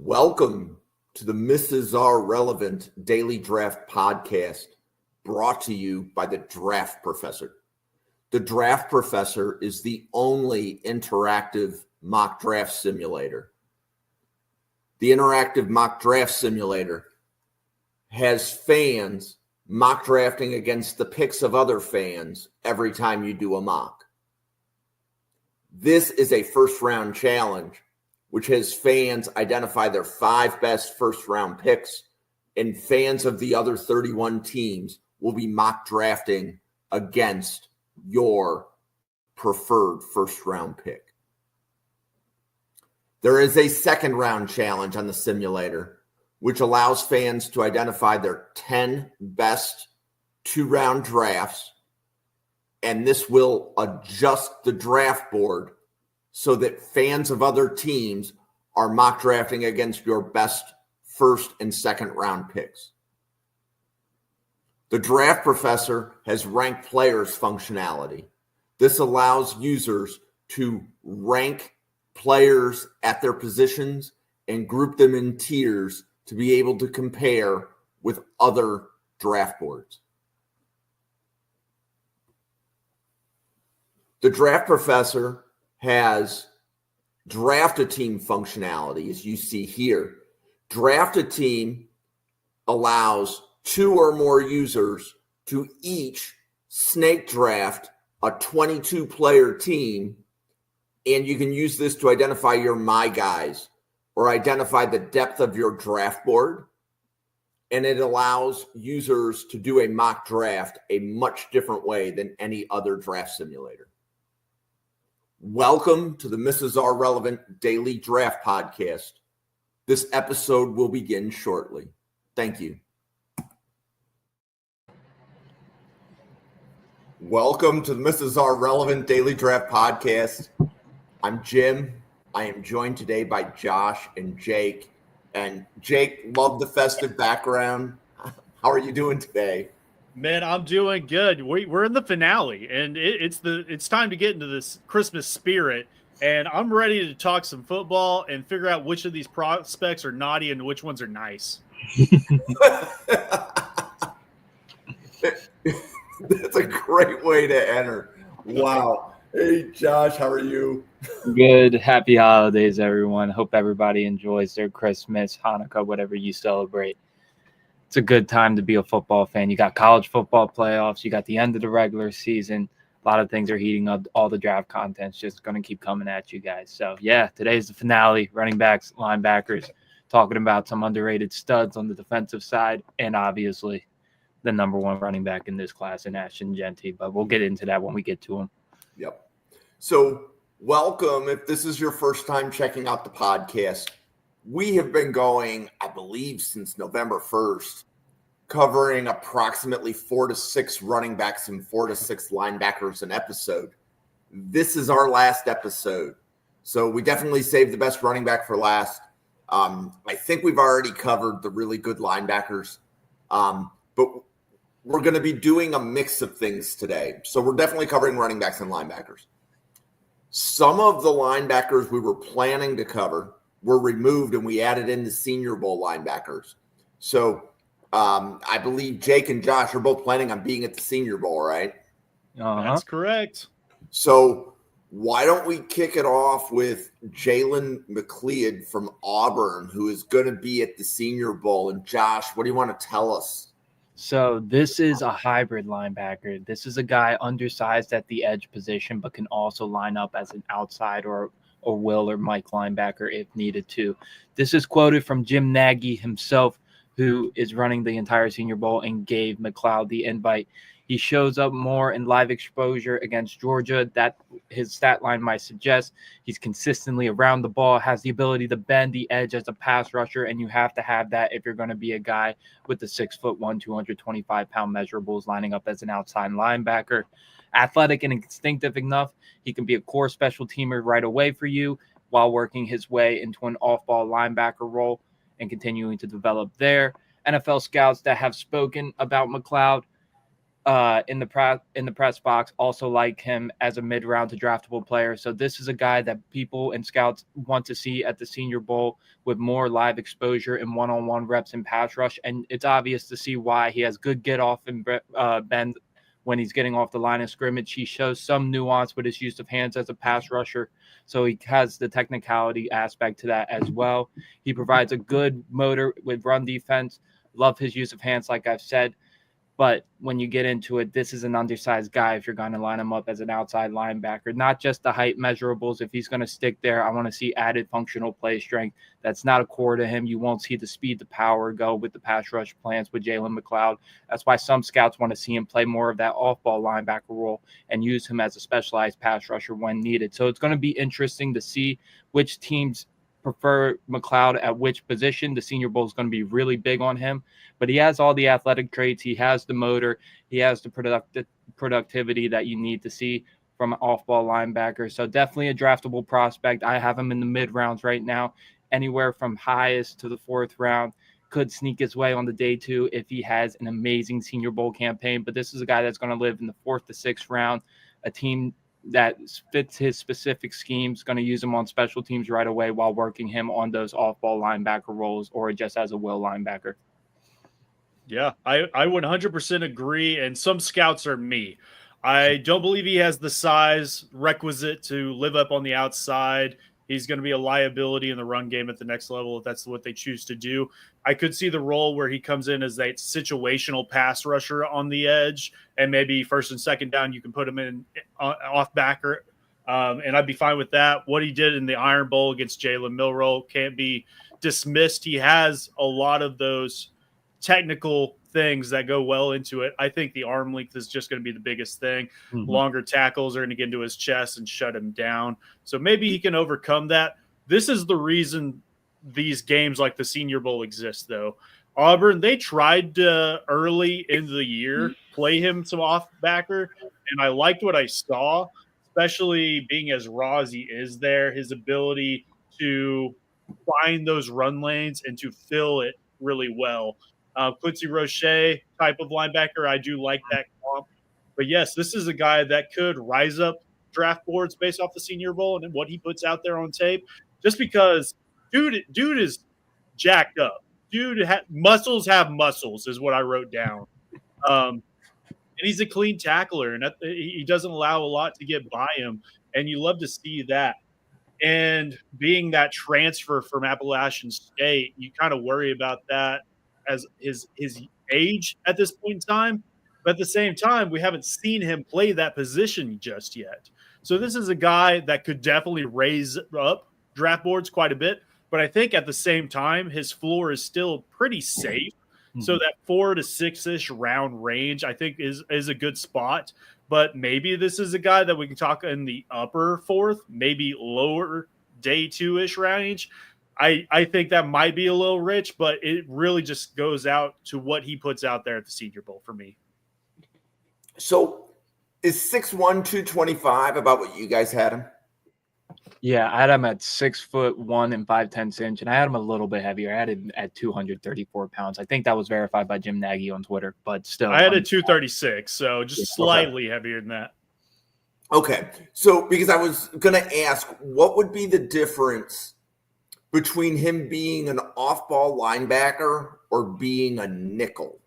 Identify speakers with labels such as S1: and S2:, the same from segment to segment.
S1: Welcome to the Mrs. R Relevant Daily Draft Podcast, brought to you by the Draft Professor. The Draft Professor is the only interactive mock draft simulator. The interactive mock draft simulator has fans mock drafting against the picks of other fans every time you do a mock. This is a first-round challenge, which has fans identify their 5 best first-round picks, and fans of the other 31 teams will be mock drafting against your preferred first-round pick. There is a second-round challenge on the simulator, which allows fans to identify their 10 best 2-round drafts, and this will adjust the draft board so that fans of other teams are mock drafting against your best first and second round picks. The Draft Professor has ranked players functionality. This allows users to rank players at their positions and group them in tiers to be able to compare with other draft boards. The Draft Professor has draft a team functionality, as you see here. Draft a team allows 2 or more users to each snake draft a 22-player team, and you can use this to identify your my guys or identify the depth of your draft board, and it allows users to do a mock draft a much different way than any other draft simulator. Welcome to the Mrs. R Relevant Daily Draft Podcast. This episode will begin shortly. Thank you. Welcome to the Mrs. R Relevant Daily Draft Podcast. I'm Jim. I am joined today by Josh and Jake. And Jake, love the festive background. How are you doing today?
S2: Man, I'm doing good. We're in the finale, and it's time to get into this Christmas spirit. And I'm ready to talk some football and figure out which of these prospects are naughty and which ones are nice.
S1: That's a great way to enter. Wow. Hey, Josh, how are you?
S3: Good. Happy holidays, everyone. Hope everybody enjoys their Christmas, Hanukkah, whatever you celebrate. It's a good time to be a football fan. You got college football playoffs. You got the end of the regular season. A lot of things are heating up. All the draft content's just going to keep coming at you guys. So, yeah, today's the finale. Running backs, linebackers, talking about some underrated studs on the defensive side, and obviously the number 1 running back in this class in Ashton Jeanty. But we'll get into that when we get to him.
S1: Yep. So, welcome. If this is your first time checking out the podcast, we have been going, I believe, since November 1st, covering approximately 4 to 6 running backs and 4 to 6 linebackers an episode. This is our last episode. So we definitely saved the best running back for last. I think we've already covered the really good linebackers. But we're going to be doing a mix of things today. So we're definitely covering running backs and linebackers. Some of the linebackers we were planning to cover were removed, and we added in the Senior Bowl linebackers. So I believe Jake and Josh are both planning on being at the Senior Bowl, right?
S2: That's correct.
S1: So why don't we kick it off with Jalen McLeod from Auburn, who is going to be at the Senior Bowl. And Josh, what do you want to tell us?
S3: So this is a hybrid linebacker. This is a guy undersized at the edge position, but can also line up as an outside or Will or Mike linebacker if needed to. This is quoted from Jim Nagy himself, who is running the entire Senior Bowl and gave McLeod the invite. He shows up more in live exposure against Georgia. That his stat line might suggest. He's consistently around the ball, has the ability to bend the edge as a pass rusher, and you have to have that if you're going to be a guy with the 6'1", 225-pound measurables lining up as an outside linebacker. Athletic and instinctive enough, he can be a core special teamer right away for you while working his way into an off-ball linebacker role and continuing to develop there. NFL scouts that have spoken about McLeod in the press box also like him as a mid-round to draftable player. So this is a guy that people and scouts want to see at the Senior Bowl with more live exposure and one-on-one reps in pass rush. And it's obvious to see why. He has good get off and bend when he's getting off the line of scrimmage. He shows some nuance with his use of hands as a pass rusher. So he has the technicality aspect to that as well. He provides a good motor with run defense. Love his use of hands, like I've said. But when you get into it, this is an undersized guy if you're going to line him up as an outside linebacker. Not just the height measurables. If he's going to stick there, I want to see added functional play strength. That's not a core to him. You won't see the speed, the power go with the pass rush plans with Jalen McLeod. That's why some scouts want to see him play more of that off-ball linebacker role and use him as a specialized pass rusher when needed. So it's going to be interesting to see which teams prefer McLeod at which position. The Senior Bowl is going to be really big on him, but he has all the athletic traits. He has the motor. He has the productivity that you need to see from an off-ball linebacker. So definitely a draftable prospect. I have him in the mid-rounds right now, anywhere from highest to the 4th round. Could sneak his way on the day 2 if he has an amazing Senior Bowl campaign, but this is a guy that's going to live in the 4th to 6th round, a team that fits his specific schemes, going to use him on special teams right away while working him on those off-ball linebacker roles or just as a will linebacker.
S2: Yeah, I 100% agree, and some scouts are me. I don't believe he has the size requisite to live up on the outside. He's going to be a liability in the run game at the next level if that's what they choose to do. I could see the role where he comes in as that situational pass rusher on the edge, and maybe 1st and 2nd down you can put him in off backer, and I'd be fine with that. What he did in the Iron Bowl against Jalen Milroe can't be dismissed. He has a lot of those technical things that go well into it. I think the arm length is just going to be the biggest thing.
S3: Mm-hmm.
S2: Longer tackles are going to get into his chest and shut him down. So maybe he can overcome that. This is the reason these games like the Senior Bowl exist, though. Auburn, they tried to early in the year play him some off backer, and I liked what I saw, especially being as raw as he is there, his ability to find those run lanes and to fill it really well. Quincy Roche type of linebacker, I do like that comp. But yes, this is a guy that could rise up draft boards based off the Senior Bowl and what he puts out there on tape. Just because dude is jacked up. Muscles have muscles is what I wrote down. And he's a clean tackler, and he doesn't allow a lot to get by him. And you love to see that. And being that transfer from Appalachian State, you kind of worry about that as his age at this point in time. But at the same time, we haven't seen him play that position just yet. So this is a guy that could definitely raise up draft boards quite a bit. But I think at the same time, his floor is still pretty safe. Mm-hmm. So that 4 to 6-ish round range, I think, is a good spot. But maybe this is a guy that we can talk in the upper 4th, maybe lower day 2-ish range. I think that might be a little rich, but it really just goes out to what he puts out there at the Senior Bowl for me.
S1: So is 6'1", 225 about what you guys had him?
S3: Yeah, I had him at 6'1" and 5/10", and I had him a little bit heavier. I had him at 234 pounds. I think that was verified by Jim Nagy on Twitter, but still.
S2: I had a 236, so just slightly heavier than that.
S1: Okay, so because I was going to ask, what would be the difference between him being an off-ball linebacker or being a nickel?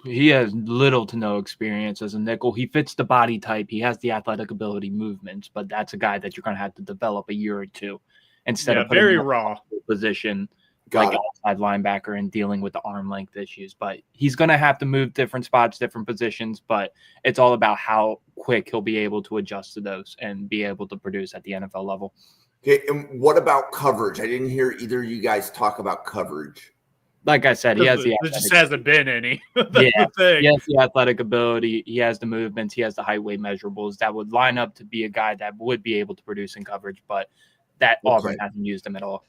S3: He has little to no experience as a nickel. He fits the body type. He has the athletic ability movements, but that's a guy that you're going to have to develop a year or two instead of
S2: very raw
S3: position like outside linebacker and dealing with the arm length issues. But he's going to have to move different spots, different positions, but it's all about how quick he'll be able to adjust to those and be able to produce at the NFL level.
S1: Okay, and what about coverage? I didn't hear either of you guys talk about coverage.
S3: Like I said, he has the
S2: there just hasn't been any.
S3: He has the athletic ability. He has the movements. He has the height, weight measurables that would line up to be a guy that would be able to produce in coverage, but that Auburn hasn't used him at all.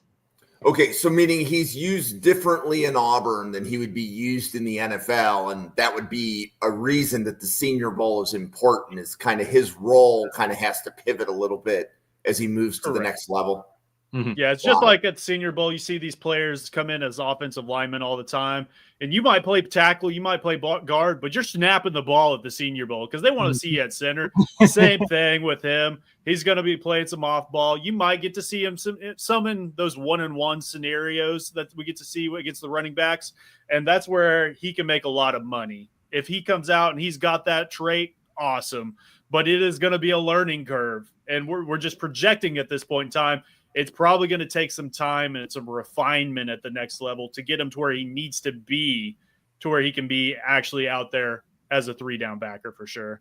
S1: Okay, so meaning he's used differently in Auburn than he would be used in the NFL, and that would be a reason that the Senior Bowl is important, is kind of his role kind of has to pivot a little bit as he moves to the next level.
S2: Yeah, it's just like at Senior Bowl, you see these players come in as offensive linemen all the time, and you might play tackle, you might play guard, but you're snapping the ball at the Senior Bowl because they want to see you at center. Same thing with him. He's going to be playing some off ball. You might get to see him some in those 1-on-1 scenarios that we get to see against the running backs, and that's where he can make a lot of money. If he comes out and he's got that trait, awesome. But it is going to be a learning curve, and we're just projecting at this point in time. It's probably going to take some time and some refinement at the next level to get him to where he needs to be, to where he can be actually out there as a 3-down backer for sure.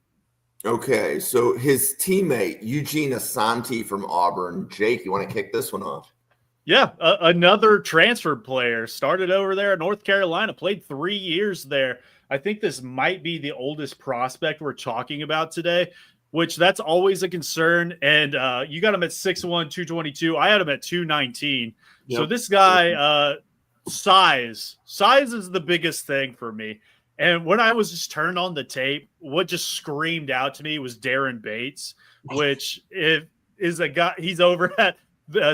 S1: Okay, so his teammate, Eugene Asante from Auburn. Jake, you want to kick this one off?
S2: Yeah, another transfer player. Started over there in North Carolina, played 3 years there. I think this might be the oldest prospect we're talking about today, which that's always a concern. And you got him at 6'1", 222. I had him at 219. Yep. So this guy, size is the biggest thing for me. And when I was just turned on the tape, what just screamed out to me was Darren Bates, which is a guy. He's over at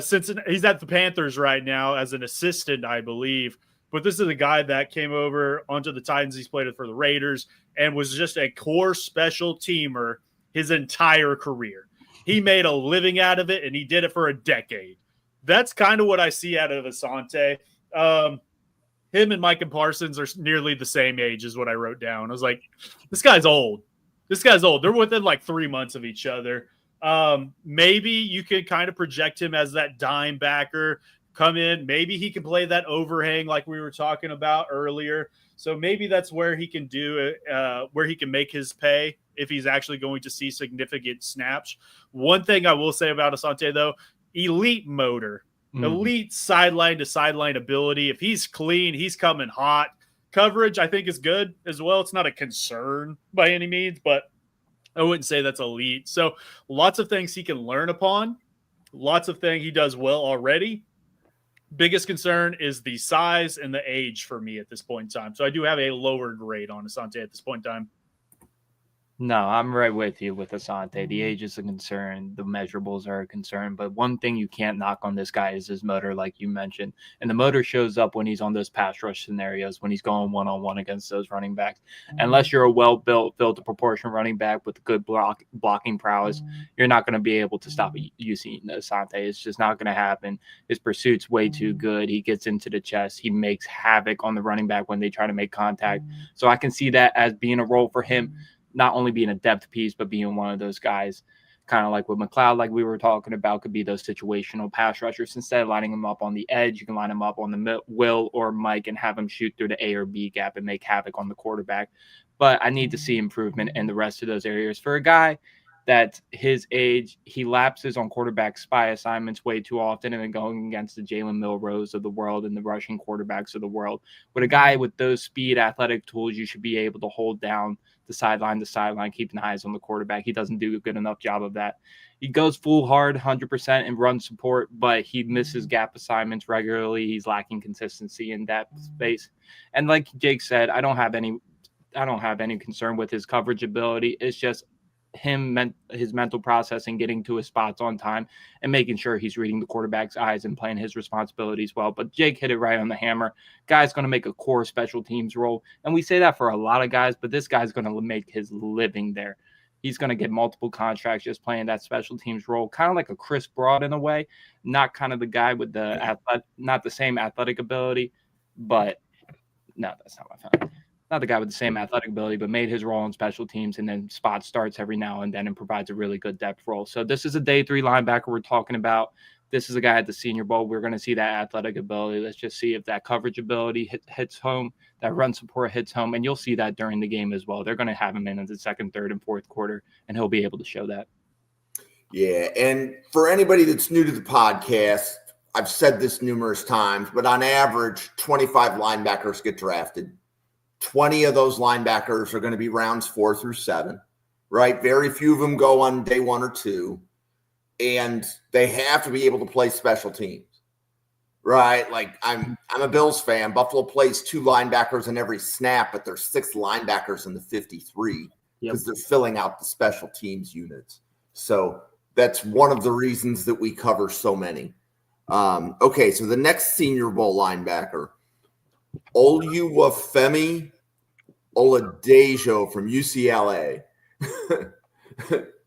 S2: Cincinnati. He's at the Panthers right now as an assistant, I believe. But this is a guy that came over onto the Titans. He's played for the Raiders and was just a core special teamer his entire career. He made a living out of it, and he did it for a decade. That's kind of what I see out of Asante. Him and Micah Parsons are nearly the same age is what I wrote down. I was like, this guy's old. They're within like 3 months of each other. Maybe you could kind of project him as that dime backer, come in. Maybe he can play that overhang like we were talking about earlier. So maybe that's where he can do it, where he can make his pay if he's actually going to see significant snaps. One thing I will say about Asante, though, elite motor. Elite sideline to sideline ability. If he's clean, he's coming hot. Coverage, I think, is good as well. It's not a concern by any means, but I wouldn't say that's elite. So lots of things he can learn upon. Lots of things he does well already. Biggest concern is the size and the age for me at this point in time. So I do have a lower grade on Asante at this point in time.
S3: No, I'm right with you with Asante. The age is a concern. The measurables are a concern. But one thing you can't knock on this guy is his motor, like you mentioned. And the motor shows up when he's on those pass rush scenarios, when he's going one-on-one against those running backs. Unless you're a well-built, built-to-proportion running back with good blocking prowess, you're not going to be able to stop Eugene Asante. It's just not going to happen. His pursuit's way too good. He gets into the chest. He makes havoc on the running back when they try to make contact. So I can see that as being a role for him. Not only being a depth piece, but being one of those guys, kind of like with McLeod, like we were talking about, could be those situational pass rushers. Instead of lining him up on the edge, you can line him up on the Will or Mike and have him shoot through the A or B gap and make havoc on the quarterback. But I need to see improvement in the rest of those areas. For a guy that's his age, he lapses on quarterback spy assignments way too often and then going against the Jalen Milrose of the world and the rushing quarterbacks of the world. With a guy with those speed, athletic tools, you should be able to hold down the sideline to sideline, keeping eyes on the quarterback. He doesn't do a good enough job of that. He goes full hard, 100% in run support, but he misses gap assignments regularly. He's lacking consistency in that space. And like Jake said, I don't have any concern with his coverage ability. It's just his mental processing, getting to his spots on time and making sure he's reading the quarterback's eyes and playing his responsibilities well. But Jake hit it right on the hammer. Guy's going to make a core special teams role. And we say that for a lot of guys, but this guy's going to make his living there. He's going to get multiple contracts just playing that special teams role, kind of like a Chris Broad in a way, not kind of the guy with not the same athletic ability, but no, that's not my friend. Not the guy with the same athletic ability, but made his role in special teams and then spot starts every now and then and provides a really good depth role. So this is a day 3 linebacker we're talking about. This is a guy at the Senior Bowl. We're going to see that athletic ability. Let's just see if that coverage ability hits home, that run support hits home, and you'll see that during the game as well. They're going to have him in the second, third, and fourth quarter, and he'll be able to show that.
S1: Yeah, and for anybody that's new to the podcast, I've said this numerous times, but on average, 25 linebackers get drafted. 20 of those linebackers are going to be rounds 4 through 7, right? Very few of them go on day 1 or 2, and they have to be able to play special teams, right? Like I'm a Bills fan. Buffalo plays 2 linebackers in every snap, but there's 6 linebackers in the 53 because they're filling out the special teams units. So that's one of the reasons that we cover so many. Okay, so the next Senior Bowl linebacker, Oluwafemi Oladejo from UCLA.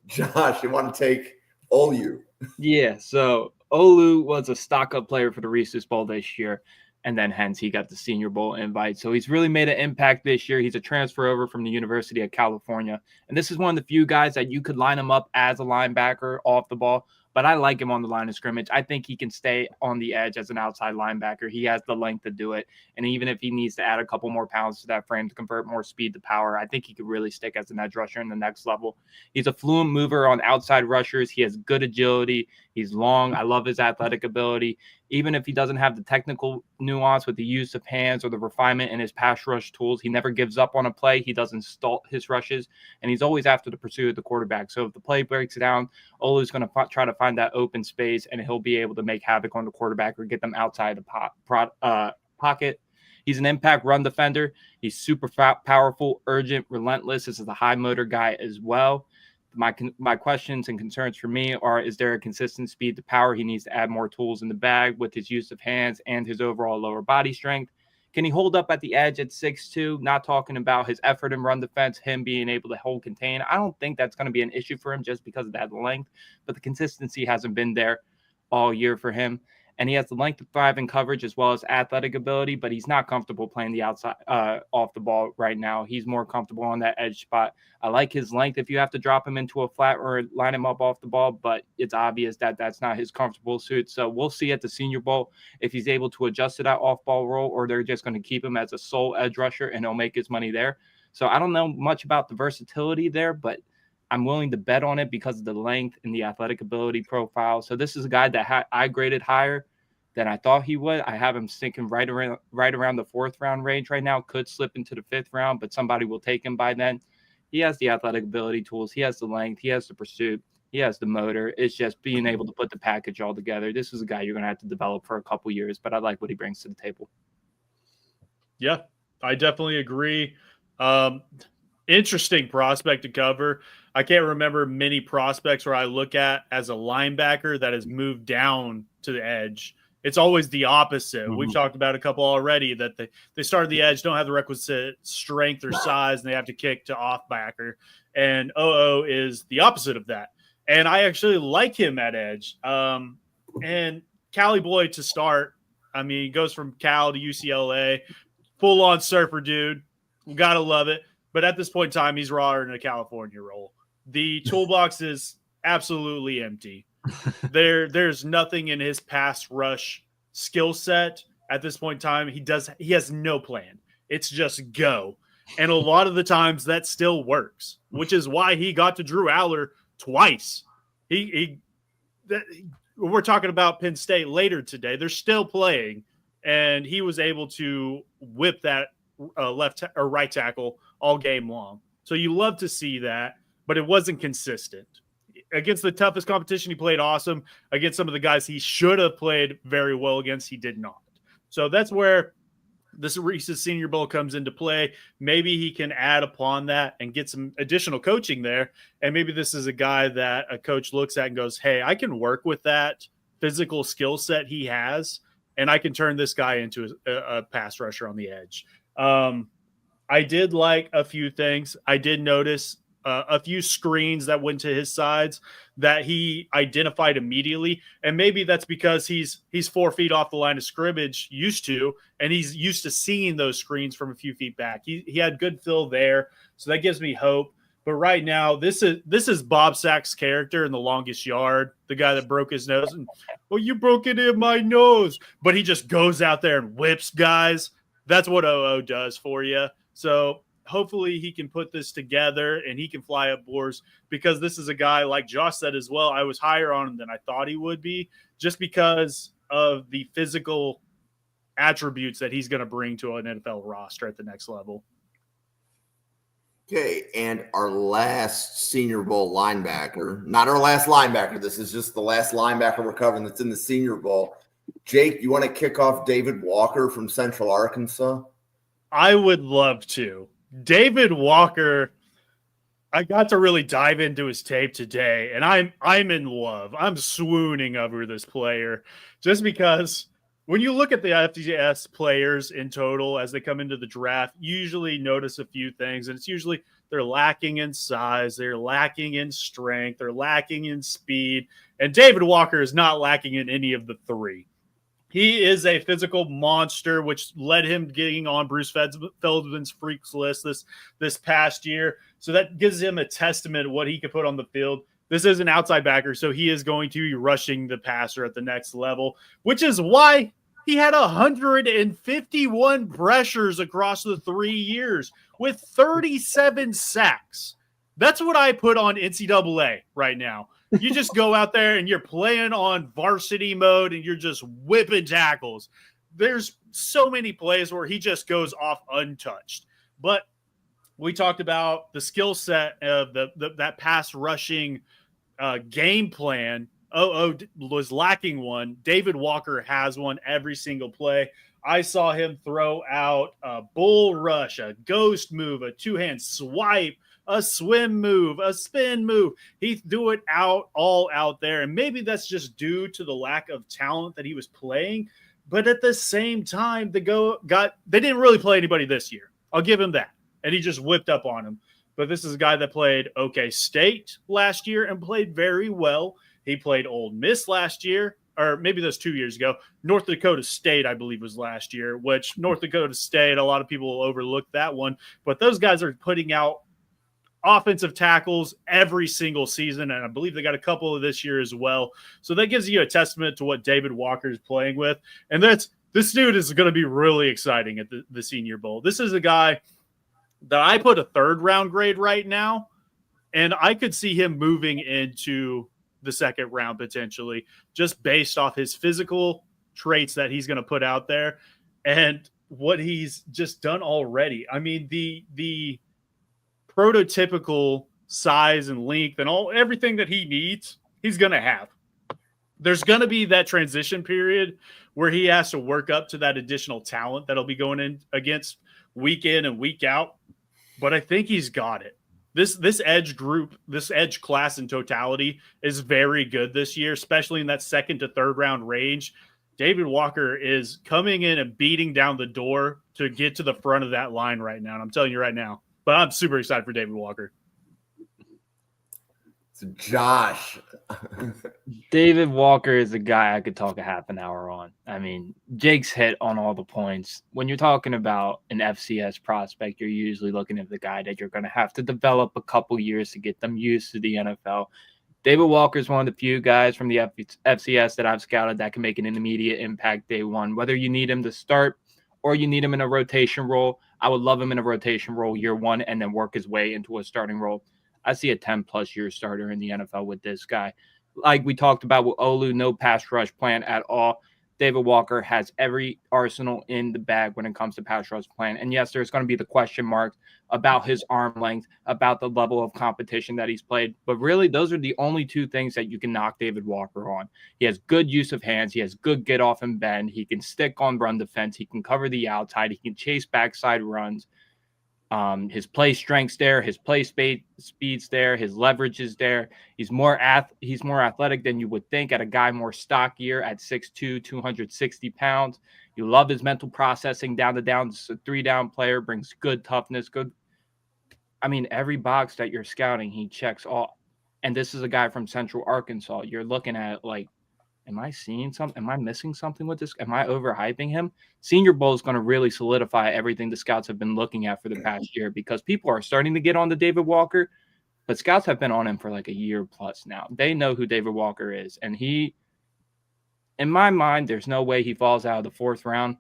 S1: Josh, you want to take Olu?
S3: Yeah, so Olu was a stock-up player for the Reese's Bowl this year, and then hence he got the Senior Bowl invite. So he's really made an impact this year. He's a transfer over from the University of California, and this is one of the few guys that you could line him up as a linebacker off the ball, but I like him on the line of scrimmage. I think he can stay on the edge as an outside linebacker. He has the length to do it, and even if he needs to add a couple more pounds to that frame to convert more speed to power, I think he could really stick as an edge rusher in the next level. He's a fluent mover on outside rushers. He has good agility. He's long. I love his athletic ability. Even if he doesn't have the technical nuance with the use of hands or the refinement in his pass rush tools, he never gives up on a play. He doesn't stall his rushes, and he's always after the pursuit of the quarterback. So if the play breaks down, Olu's going to try to find that open space, and he'll be able to make havoc on the quarterback or get them outside the pocket. He's an impact run defender. He's super powerful, urgent, relentless. This is a high motor guy as well. My questions and concerns for me are, is there a consistent speed to power? He needs to add more tools in the bag with his use of hands and his overall lower body strength. Can he hold up at the edge at 6'2"? Not talking about his effort in run defense, him being able to hold contain. I don't think that's going to be an issue for him just because of that length, but the consistency hasn't been there all year for him. And he has the length to thrive in coverage as well as athletic ability, but he's not comfortable playing the outside off the ball right now. He's more comfortable on that edge spot. I like his length if you have to drop him into a flat or line him up off the ball, but it's obvious that that's not his comfortable suit. So we'll see at the Senior Bowl if he's able to adjust to that off-ball role, or they're just going to keep him as a sole edge rusher and he'll make his money there. So I don't know much about the versatility there, but I'm willing to bet on it because of the length and the athletic ability profile. So this is a guy that I graded higher than I thought he would. I have him stinking right around the 4th round range right now. Could slip into the 5th round, but somebody will take him by then. He has the athletic ability tools. He has the length. He has the pursuit. He has the motor. It's just being able to put the package all together. This is a guy you're going to have to develop for a couple years, but I like what he brings to the table.
S2: Yeah, I definitely agree. Interesting prospect to cover. I can't remember many prospects where I look at as a linebacker that has moved down to the edge. It's always the opposite. We've talked about a couple already that they start at the edge, don't have the requisite strength or size, and they have to kick to off backer. And OO is the opposite of that. And I actually like him at edge. And Cali boy to start. I mean, he goes from Cal to UCLA, full-on surfer dude. Gotta love it. But at this point in time, he's raw in a California role. The toolbox is absolutely empty. There's nothing in his pass rush skill set at this point in time. He has no plan. It's just go. And a lot of the times that still works, which is why he got to Drew Aller twice. We're talking about Penn State later today. They're still playing, and he was able to whip that left or right tackle all game long. So you love to see that, but it wasn't consistent. Against the toughest competition, he played awesome. Against some of the guys he should have played very well against, he did not. So that's where this Reese's Senior Bowl comes into play. Maybe he can add upon that and get some additional coaching there. And maybe this is a guy that a coach looks at and goes, hey, I can work with that physical skill set he has, and I can turn this guy into a pass rusher on the edge. I did like a few things. I did notice a few screens that went to his sides that he identified immediately. And maybe that's because he's 4 feet off the line of scrimmage and he's used to seeing those screens from a few feet back. He had good fill there. So that gives me hope. But right now, this is Bob Sack's character in The Longest Yard, the guy that broke his nose. And, well, you broke it in my nose. But he just goes out there and whips guys. That's what OO does for you. So hopefully he can put this together and he can fly up boards, because this is a guy, like Josh said as well, I was higher on him than I thought he would be, just because of the physical attributes that he's going to bring to an NFL roster at the next level.
S1: Okay, and our last Senior Bowl linebacker, not our last linebacker, this is just the last linebacker we're covering that's in the Senior Bowl. Jake, you want to kick off David Walker from Central Arkansas?
S2: I would love to. David Walker, I got to really dive into his tape today, and I'm in love. I'm swooning over this player just because when you look at the FCS players in total as they come into the draft, you usually notice a few things, and it's usually they're lacking in size, they're lacking in strength, they're lacking in speed, and David Walker is not lacking in any of the three. He is a physical monster, which led him getting on Bruce Feldman's freaks list this past year. So that gives him a testament of what he could put on the field. This is an outside backer, so he is going to be rushing the passer at the next level, which is why he had 151 pressures across the 3 years with 37 sacks. That's what I put on NCAA right now. You just go out there and you're playing on varsity mode and you're just whipping tackles. There's so many plays where he just goes off untouched. But we talked about the skill set of that pass rushing game plan. Was lacking one. David Walker has one every single play. I saw him throw out a bull rush, a ghost move, a two-hand swipe, a swim move, a spin move. He threw it all out there. And maybe that's just due to the lack of talent that he was playing. But at the same time, they didn't really play anybody this year. I'll give him that. And he just whipped up on him. But this is a guy that played OK State last year and played very well. He played Ole Miss last year, or maybe that's 2 years ago. North Dakota State, I believe, was last year, which North Dakota State, a lot of people will overlook that one. But those guys are putting out offensive tackles every single season, and I believe they got a couple of this year as well. So that gives you a testament to what David Walker is playing with. And this dude is going to be really exciting at the Senior Bowl. This is a guy that I put a 3rd round grade right now, and I could see him moving into the 2nd round potentially, just based off his physical traits that he's going to put out there and what he's just done already. I mean, the prototypical size and length and everything that he needs, he's going to have. There's going to be that transition period where he has to work up to that additional talent that'll be going in against week in and week out. But I think he's got it. This edge group, this edge class in totality is very good this year, especially in that 2nd to 3rd round range. David Walker is coming in and beating down the door to get to the front of that line right now. And I'm telling you right now, but I'm super excited for David Walker.
S1: So Josh.
S3: David Walker is a guy I could talk a half an hour on. I mean, Jake's hit on all the points. When you're talking about an FCS prospect, you're usually looking at the guy that you're going to have to develop a couple years to get them used to the NFL. David Walker is one of the few guys from the FCS that I've scouted that can make an immediate impact day one. Whether you need him to start or you need him in a rotation role, I would love him in a rotation role year one and then work his way into a starting role. I see a 10-plus year starter in the NFL with this guy. Like we talked about with Olu, no pass rush plan at all. David Walker has every arsenal in the bag when it comes to pass rush plan. And yes, there's going to be the question marks about his arm length, about the level of competition that he's played. But really, those are the only 2 things that you can knock David Walker on. He has good use of hands. He has good get off and bend. He can stick on run defense. He can cover the outside. He can chase backside runs. His play strength's there, his play speed's there, his leverage is there. He's more athletic than you would think at a guy more stockier at 6'2", 260 pounds. You love his mental processing down to down. It's a 3-down player, brings good toughness, good. I mean, every box that you're scouting, he checks off. And this is a guy from Central Arkansas. You're looking at like, am I seeing something? Am I missing something with this? Am I overhyping him? Senior Bowl is going to really solidify everything the scouts have been looking at for the past year because people are starting to get on to David Walker, but scouts have been on him for like a year plus now. They know who David Walker is. And he, in my mind, there's no way he falls out of the 4th round.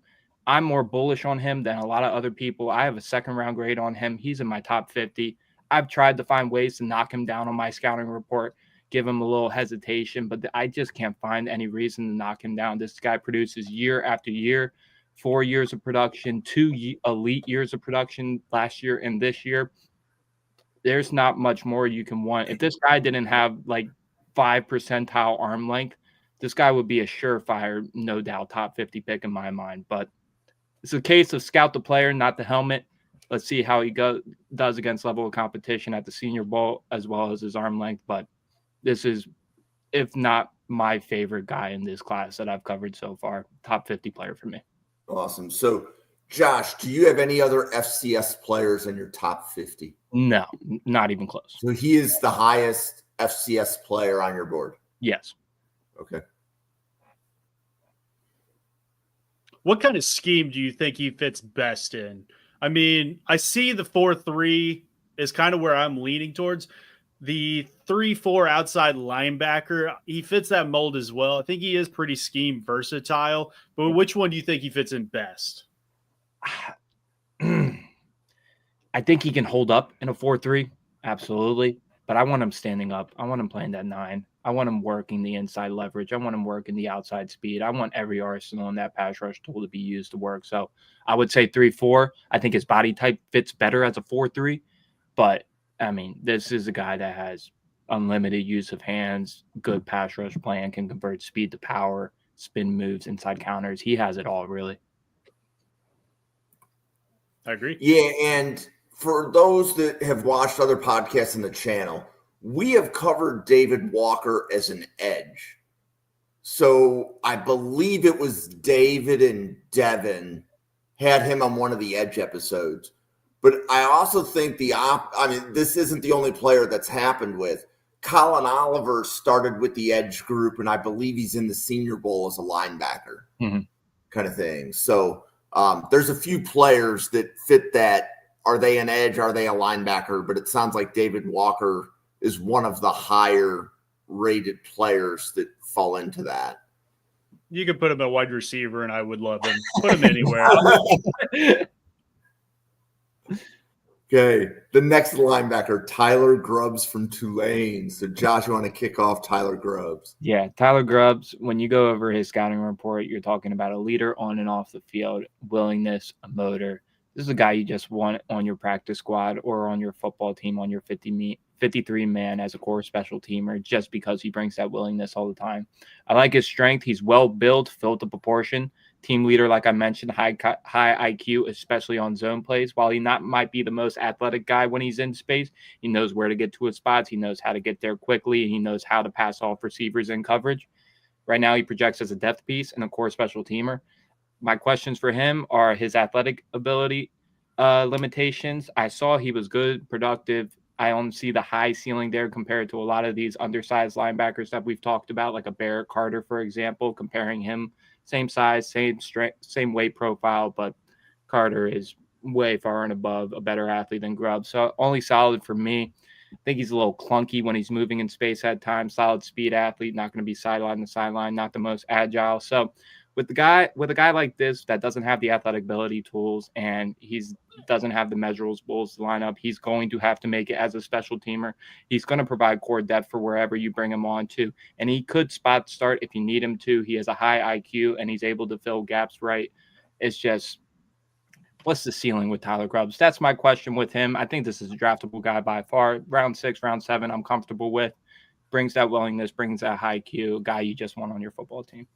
S3: I'm more bullish on him than a lot of other people. I have a 2nd round grade on him. He's in my top 50. I've tried to find ways to knock him down on my scouting report, give him a little hesitation, but I just can't find any reason to knock him down. This guy produces year after year, 4 years of production, 2 elite years of production last year and this year. There's not much more you can want. If this guy didn't have like 5 percentile arm length, this guy would be a surefire, no doubt, top 50 pick in my mind. But it's a case of scout the player, not the helmet. Let's see how he does against level of competition at the Senior Bowl, as well as his arm length. But this is, if not my favorite guy in this class that I've covered so far, top 50 player for me.
S1: Awesome. So, Josh, do you have any other FCS players in your top 50?
S3: No, not even close.
S1: So he is the highest FCS player on your board?
S3: Yes.
S1: Okay.
S2: What kind of scheme do you think he fits best in? I mean, I see the 4-3 is kind of where I'm leaning towards. The 3-4 outside linebacker, he fits that mold as well. I think he is pretty scheme versatile, but which one do you think he fits in best?
S3: I think he can hold up in a 4-3, absolutely. But I want him standing up. I want him playing that 9. I want him working the inside leverage. I want him working the outside speed. I want every arsenal in that pass rush tool to be used to work. So I would say 3-4. I think his body type fits better as a 4-3. But, I mean, this is a guy that has unlimited use of hands, good pass rush plan, can convert speed to power, spin moves, inside counters. He has it all, really.
S2: I agree.
S1: Yeah, and for those that have watched other podcasts in the channel, we have covered David Walker as an edge. So I believe it was David and Devin had him on one of the edge episodes. But I also think this isn't the only player that's happened with. Colin Oliver started with the edge group, and I believe he's in the Senior Bowl as a linebacker kind of thing. So there's a few players that fit that. Are they an edge? Are they a linebacker? But it sounds like David Walker is one of the higher rated players that fall into that.
S2: You could put him at wide receiver, and I would love him. Put him anywhere.
S1: Okay, the next linebacker, Tyler Grubbs from Tulane. So, Josh, you want to kick off Tyler Grubbs?
S3: Yeah, Tyler Grubbs, when you go over his scouting report, you're talking about a leader on and off the field, willingness, a motor. This is a guy you just want on your practice squad or on your football team, on your 53-man as a core special teamer, just because he brings that willingness all the time. I like his strength. He's well built, filled to proportion. Team leader, like I mentioned, high IQ, especially on zone plays. While he might be the most athletic guy when he's in space, he knows where to get to his spots. He knows how to get there quickly. And he knows how to pass off receivers in coverage. Right now, he projects as a depth piece and a core special teamer. My questions for him are his athletic ability limitations. I saw he was good, productive. I don't see the high ceiling there compared to a lot of these undersized linebackers that we've talked about, like a Barrett Carter, for example, comparing him. Same size, same strength, same weight profile, but Carter is way far and above a better athlete than Grubbs. So only solid for me. I think he's a little clunky when he's moving in space at times. Solid speed athlete, not going to be sideline to sideline, not the most agile. So with a guy like this that doesn't have the athletic ability tools and doesn't have the measurables to line up, he's going to have to make it as a special teamer. He's going to provide core depth for wherever you bring him on to, and he could spot start if you need him to. He has a high IQ and he's able to fill gaps right. It's just, what's the ceiling with Tyler Grubbs? That's my question with him. I think this is a draftable guy by far. Round 6, round 7, I'm comfortable with. Brings that willingness, brings that high IQ, guy you just want on your football team.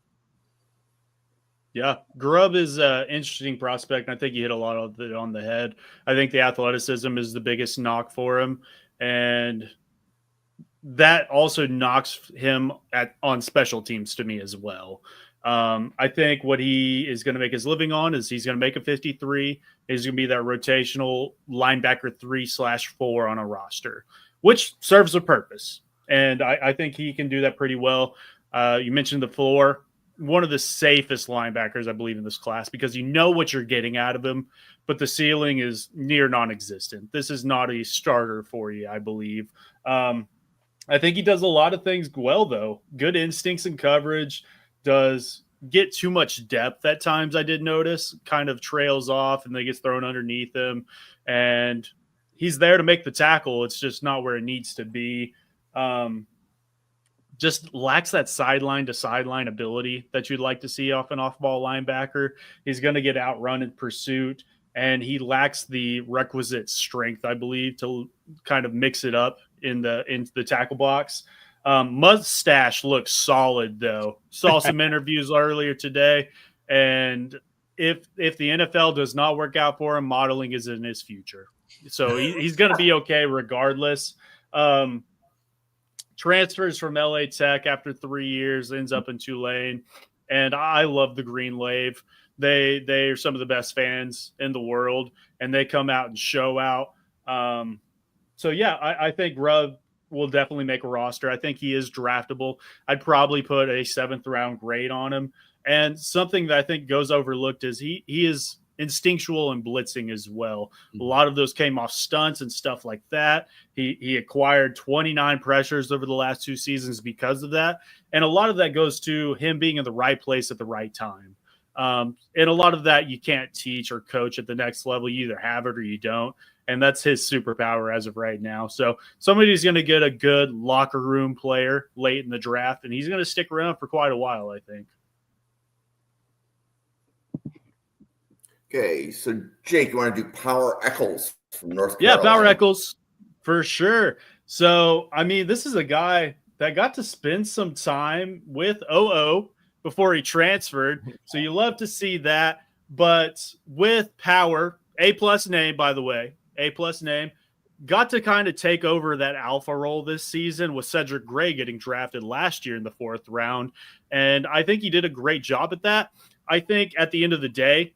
S2: Yeah, Grubb is an interesting prospect. I think you hit a lot of it on the head. I think the athleticism is the biggest knock for him, and that also knocks him on special teams to me as well. I think what he is going to make his living on is he's going to make a 53. He's going to be that rotational linebacker 3/4 on a roster, which serves a purpose. And I think he can do that pretty well. You mentioned the floor. One of the safest linebackers, I believe, in this class, because you know what you're getting out of him, but the ceiling is near non-existent. This is not a starter for you, I believe. I think he does a lot of things well, though. Good instincts and coverage, does get too much depth at times, I did notice, kind of trails off and then gets thrown underneath him. And he's there to make the tackle. It's just not where it needs to be. Just lacks that sideline to sideline ability that you'd like to see off an off-ball linebacker. He's going to get outrun in pursuit, and he lacks the requisite strength, I believe, to kind of mix it up into the tackle box. Mustache looks solid, though. Saw some interviews earlier today, and if the NFL does not work out for him, modeling is in his future. So he's going to be okay regardless. Transfers from LA Tech after 3 years, ends up in Tulane. And I love the Green Wave. They are some of the best fans in the world, and they come out and show out. So, yeah, I think Grubb will definitely make a roster. I think he is draftable. I'd probably put a 7th-round grade on him. And something that I think goes overlooked is he is instinctual and blitzing as well. A lot of those came off stunts and stuff like that. He acquired 29 pressures over the last 2 seasons because of that. And a lot of that goes to him being in the right place at the right time. And a lot of that you can't teach or coach at the next level. You either have it or you don't. And that's his superpower as of right now. So somebody's going to get a good locker room player late in the draft, and he's going to stick around for quite a while, I think.
S1: Okay, so Jake, you want to do Power Echols from North Carolina?
S2: Yeah, Power Echols for sure. So, I mean, this is a guy that got to spend some time with OO before he transferred. So you love to see that. But with Power, A+ name, by the way, A+ name, got to kind of take over that alpha role this season with Cedric Gray getting drafted last year in the 4th round. And I think he did a great job at that. I think at the end of the day,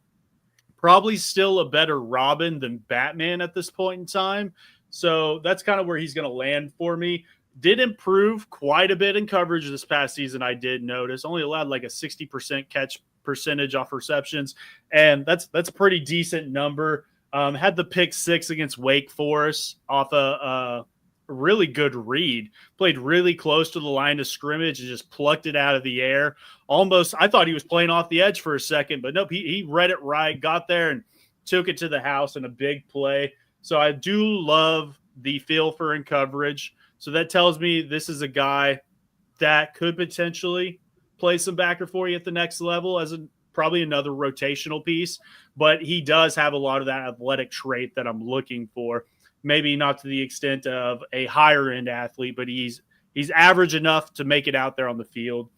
S2: probably still a better Robin than Batman at this point in time. So that's kind of where he's going to land for me. Did improve quite a bit in coverage this past season, I did notice. Only allowed like a 60% catch percentage off receptions, and that's a pretty decent number. Had the pick 6 against Wake Forest off a really good read. Played really close to the line of scrimmage and just plucked it out of the air. Almost, I thought he was playing off the edge for a second, but nope, he read it right, got there and took it to the house in a big play. So I do love the feel for in coverage. So that tells me this is a guy that could potentially play some backer for you at the next level as probably another rotational piece, but he does have a lot of that athletic trait that I'm looking for. Maybe not to the extent of a higher end athlete, but he's average enough to make it out there on the field.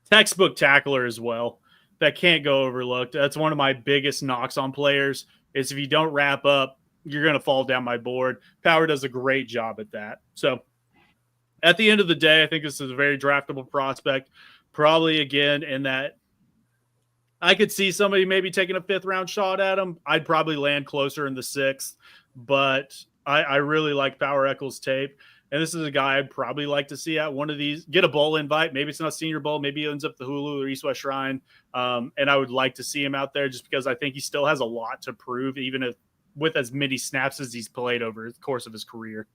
S2: Textbook tackler as well. That can't go overlooked. That's one of my biggest knocks on players is if you don't wrap up, you're going to fall down my board. Power does a great job at that. So at the end of the day, I think this is a very draftable prospect. Probably again in that I could see somebody maybe taking a 5th-round shot at him. I'd probably land closer in the 6th, but I really like Power Echols' tape. And this is a guy I'd probably like to see at one of these, get a bowl invite. Maybe it's not Senior Bowl. Maybe he ends up the Hulu or East West Shrine. And I would like to see him out there just because I think he still has a lot to prove, even if with as many snaps as he's played over the course of his career.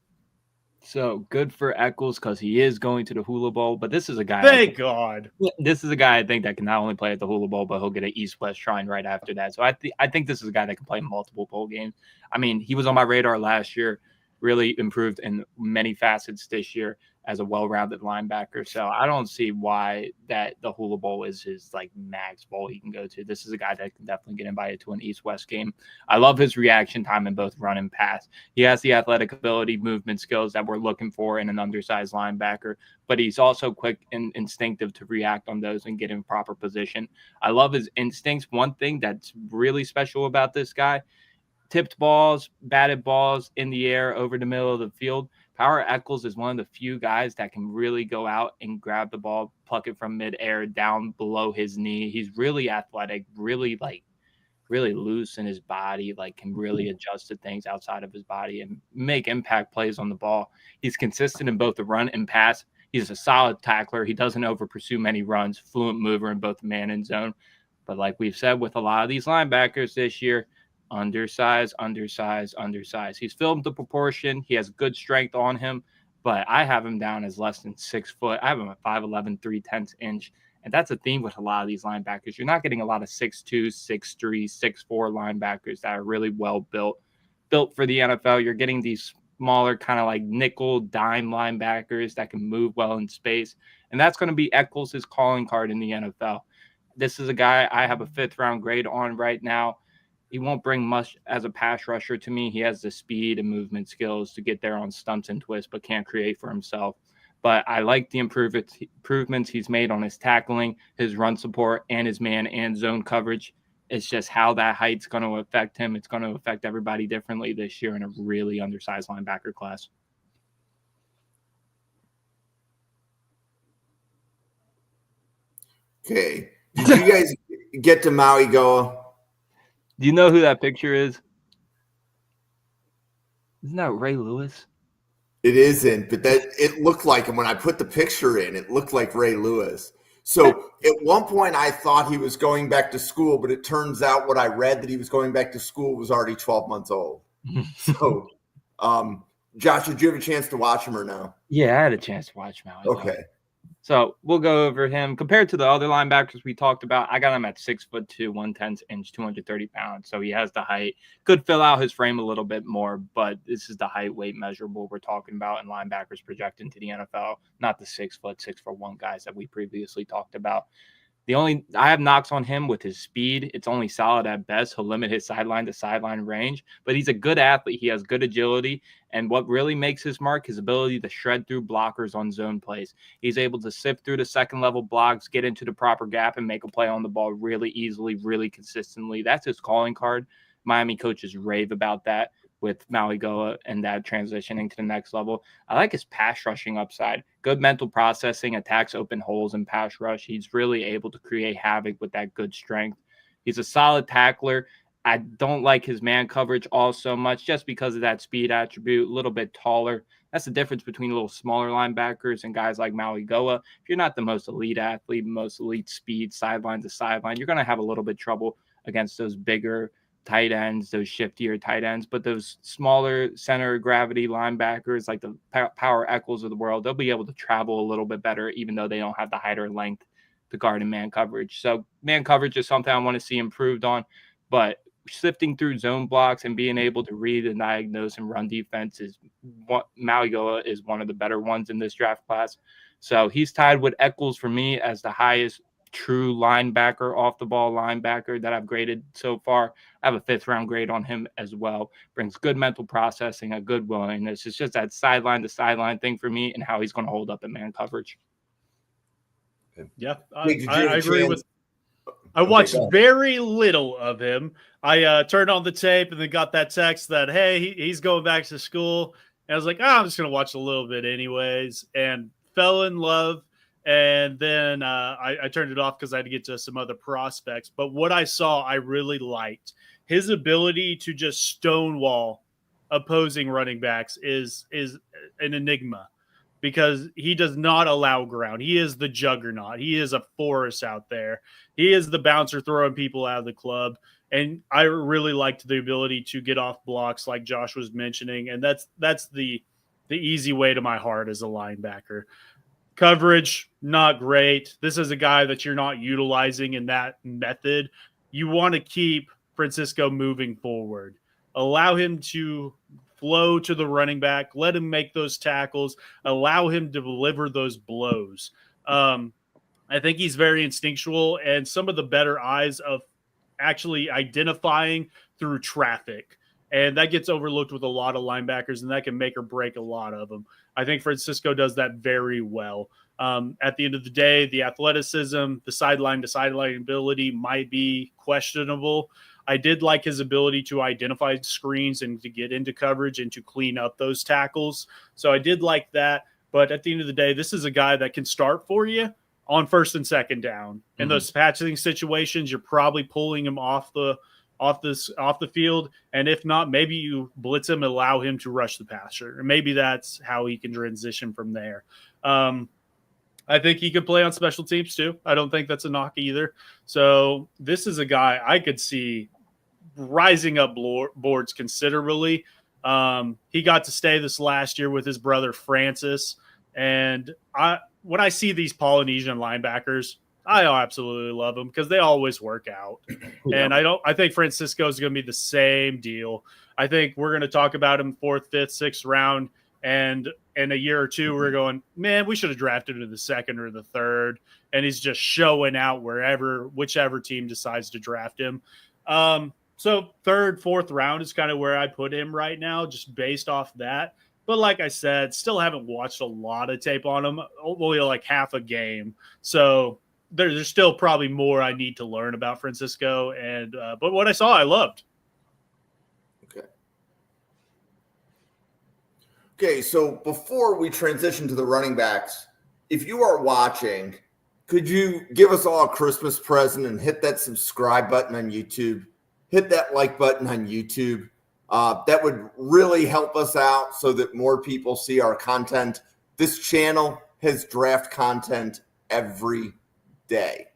S3: So good for Echols because he is going to the Hula Bowl. But this is a guy.
S2: Thank God.
S3: This is a guy I think that can not only play at the Hula Bowl, but he'll get an East West Shrine right after that. So I think this is a guy that can play multiple bowl games. I mean, he was on my radar last year, really improved in many facets this year as a well-rounded linebacker. So I don't see why that the Hula Bowl is his like max bowl he can go to. This is a guy that can definitely get invited to an East-West game. I love his reaction time in both run and pass. He has the athletic ability, movement skills that we're looking for in an undersized linebacker, but he's also quick and instinctive to react on those and get in proper position. I love his instincts. One thing that's really special about this guy, tipped balls, batted balls in the air over the middle of the field. Power Echols is one of the few guys that can really go out and grab the ball, pluck it from midair down below his knee. He's really athletic, really loose in his body, like can really adjust to things outside of his body and make impact plays on the ball. He's consistent in both the run and pass. He's a solid tackler. He doesn't over pursue many runs, fluent mover in both the man and zone. But like we've said with a lot of these linebackers this year, undersized. He's filled the proportion. He has good strength on him, but I have him down as less than 6 foot. I have him at 5'11", 3/10 inch. And that's a theme with a lot of these linebackers. You're not getting a lot of 6'2", 6'3", 6'4" linebackers that are really well built for the NFL. You're getting these smaller kind of like nickel dime linebackers that can move well in space. And that's going to be Echols' calling card in the NFL. This is a guy I have a 5th-round grade on right now. He won't bring much as a pass rusher to me. He has the speed and movement skills to get there on stunts and twists, but can't create for himself. But I like the improvements he's made on his tackling, his run support, and his man and zone coverage. It's just how that height's going to affect him. It's going to affect everybody differently this year in a really undersized linebacker class.
S1: Okay. Did you guys get to Mauigoa?
S3: Do you know who that picture is? Isn't that Ray Lewis?
S1: It isn't, but it looked like him when I put the picture in. It looked like Ray Lewis. So at one point I thought he was going back to school, but it turns out what I read that he was going back to school was already 12 months old. So, Josh, did you have a chance to watch him or no?
S3: Yeah, I had a chance to watch him.
S1: Okay.
S3: So we'll go over him. Compared to the other linebackers we talked about, I got him at 6'2", 110 230 pounds. So he has the height. Could fill out his frame a little bit more, but this is the height weight measurable we're talking about in linebackers projected to the NFL, not the 6', 6'1" guys that we previously talked about. I have knocks on him with his speed. It's only solid at best. He'll limit his sideline to sideline range, but he's a good athlete. He has good agility. And what really makes his mark, his ability to shred through blockers on zone plays. He's able to sift through the second level blocks, get into the proper gap, and make a play on the ball really easily, really consistently. That's his calling card. Miami coaches rave about that with Mauigoa and that transitioning to the next level. I like his pass rushing upside. Good mental processing, attacks open holes in pass rush. He's really able to create havoc with that good strength. He's a solid tackler. I don't like his man coverage all so much just because of that speed attribute, a little bit taller. That's the difference between a little smaller linebackers and guys like Mauigoa. If you're not the most elite athlete, most elite speed, sideline to sideline, you're going to have a little bit of trouble against those bigger tight ends, those shiftier tight ends. But those smaller center of gravity linebackers like the power Echols of the world, they'll be able to travel a little bit better, even though they don't have the height or length to guard in man coverage. So man coverage is something I want to see improved on. But sifting through zone blocks and being able to read and diagnose and run defense is what Mauigoa is one of the better ones in this draft class. So he's tied with Echols for me as the highest true linebacker, off the ball linebacker that I've graded so far. I have a 5th round grade on him as well. Brings good mental processing, a good willingness. It's just that sideline to sideline thing for me and how he's going to hold up in man coverage.
S2: Yeah,
S1: Wait,
S2: I agree with. I watched very little of him. I turned on the tape and then got that text that, hey, he's going back to school. And I was like, I'm just going to watch a little bit anyways, and fell in love. And then I turned it off because I had to get to some other prospects. But what I saw, I really liked. His ability to just stonewall opposing running backs is an enigma, because he does not allow ground. He is the juggernaut. He is a force out there. He is the bouncer throwing people out of the club. And I really liked the ability to get off blocks like Josh was mentioning. And that's the easy way to my heart as a linebacker. Coverage, not great. This is a guy that you're not utilizing in that method. You want to keep Francisco moving forward. Allow him to flow to the running back. Let him make those tackles. Allow him to deliver those blows. I think he's very instinctual, and some of the better eyes of actually identifying through traffic. And that gets overlooked with a lot of linebackers, and that can make or break a lot of them. I think Francisco does that very well. At the end of the day, the athleticism, the sideline to sideline ability might be questionable. I did like his ability to identify screens and to get into coverage and to clean up those tackles. So I did like that. But at the end of the day, this is a guy that can start for you on 1st and 2nd down. In those patching situations, you're probably pulling him off the field, and if not, maybe you blitz him and allow him to rush the passer, and maybe that's how he can transition from there. I think he could play on special teams too. I don't think that's a knock either. So this is a guy I could see rising up boards considerably. He got to stay this last year with his brother Francis, and when I see these Polynesian linebackers, I absolutely love them because they always work out. Yeah. And I think Francisco is going to be the same deal. I think we're going to talk about him 4th, 5th, 6th round. And in a year or two, we're going, man, we should have drafted him in the 2nd or the 3rd. And he's just showing out whichever team decides to draft him. So 3rd, 4th round is kind of where I put him right now, just based off that. But like I said, still haven't watched a lot of tape on him, only like half a game. So there's still probably more I need to learn about Francisco, and but what I saw, I loved.
S1: Okay, so before we transition to the running backs, if you are watching, could you give us all a Christmas present and hit that subscribe button on YouTube? Hit that like button on YouTube. That would really help us out so that more people see our content. This channel has draft content every day.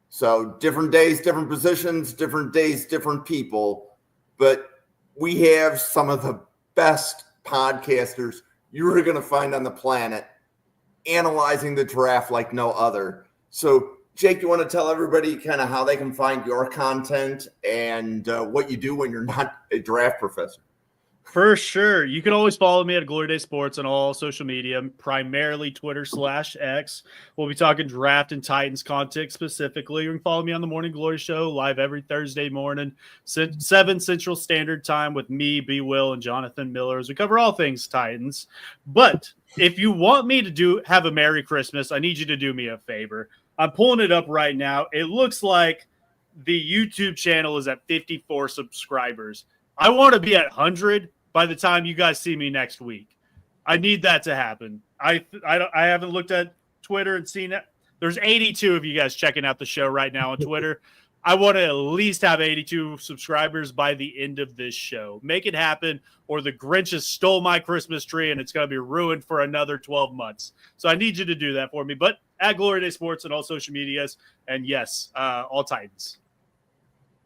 S1: So different days, different positions, different days, different people. But we have some of the best podcasters you are going to find on the planet analyzing the draft like no other. So, Jake, you want to tell everybody kind of how they can find your content and what you do when you're not a draft professor?
S2: For sure. You can always follow me at Glory Day Sports on all social media, primarily Twitter/X. We'll be talking draft and Titans content specifically. You can follow me on the Morning Glory Show live every Thursday morning, 7 Central Standard Time with me, B. Will, and Jonathan Miller as we cover all things Titans. But if you want me to have a Merry Christmas, I need you to do me a favor. I'm pulling it up right now. It looks like the YouTube channel is at 54 subscribers. I want to be at 100 by the time you guys see me next week. I need that to happen. I haven't looked at Twitter and seen it. There's 82 of you guys checking out the show right now on Twitter. I want to at least have 82 subscribers by the end of this show. Make it happen, or the Grinch has stole my Christmas tree and it's going to be ruined for another 12 months. So I need you to do that for me. But at Glory Day Sports and all social medias, and yes, all Titans.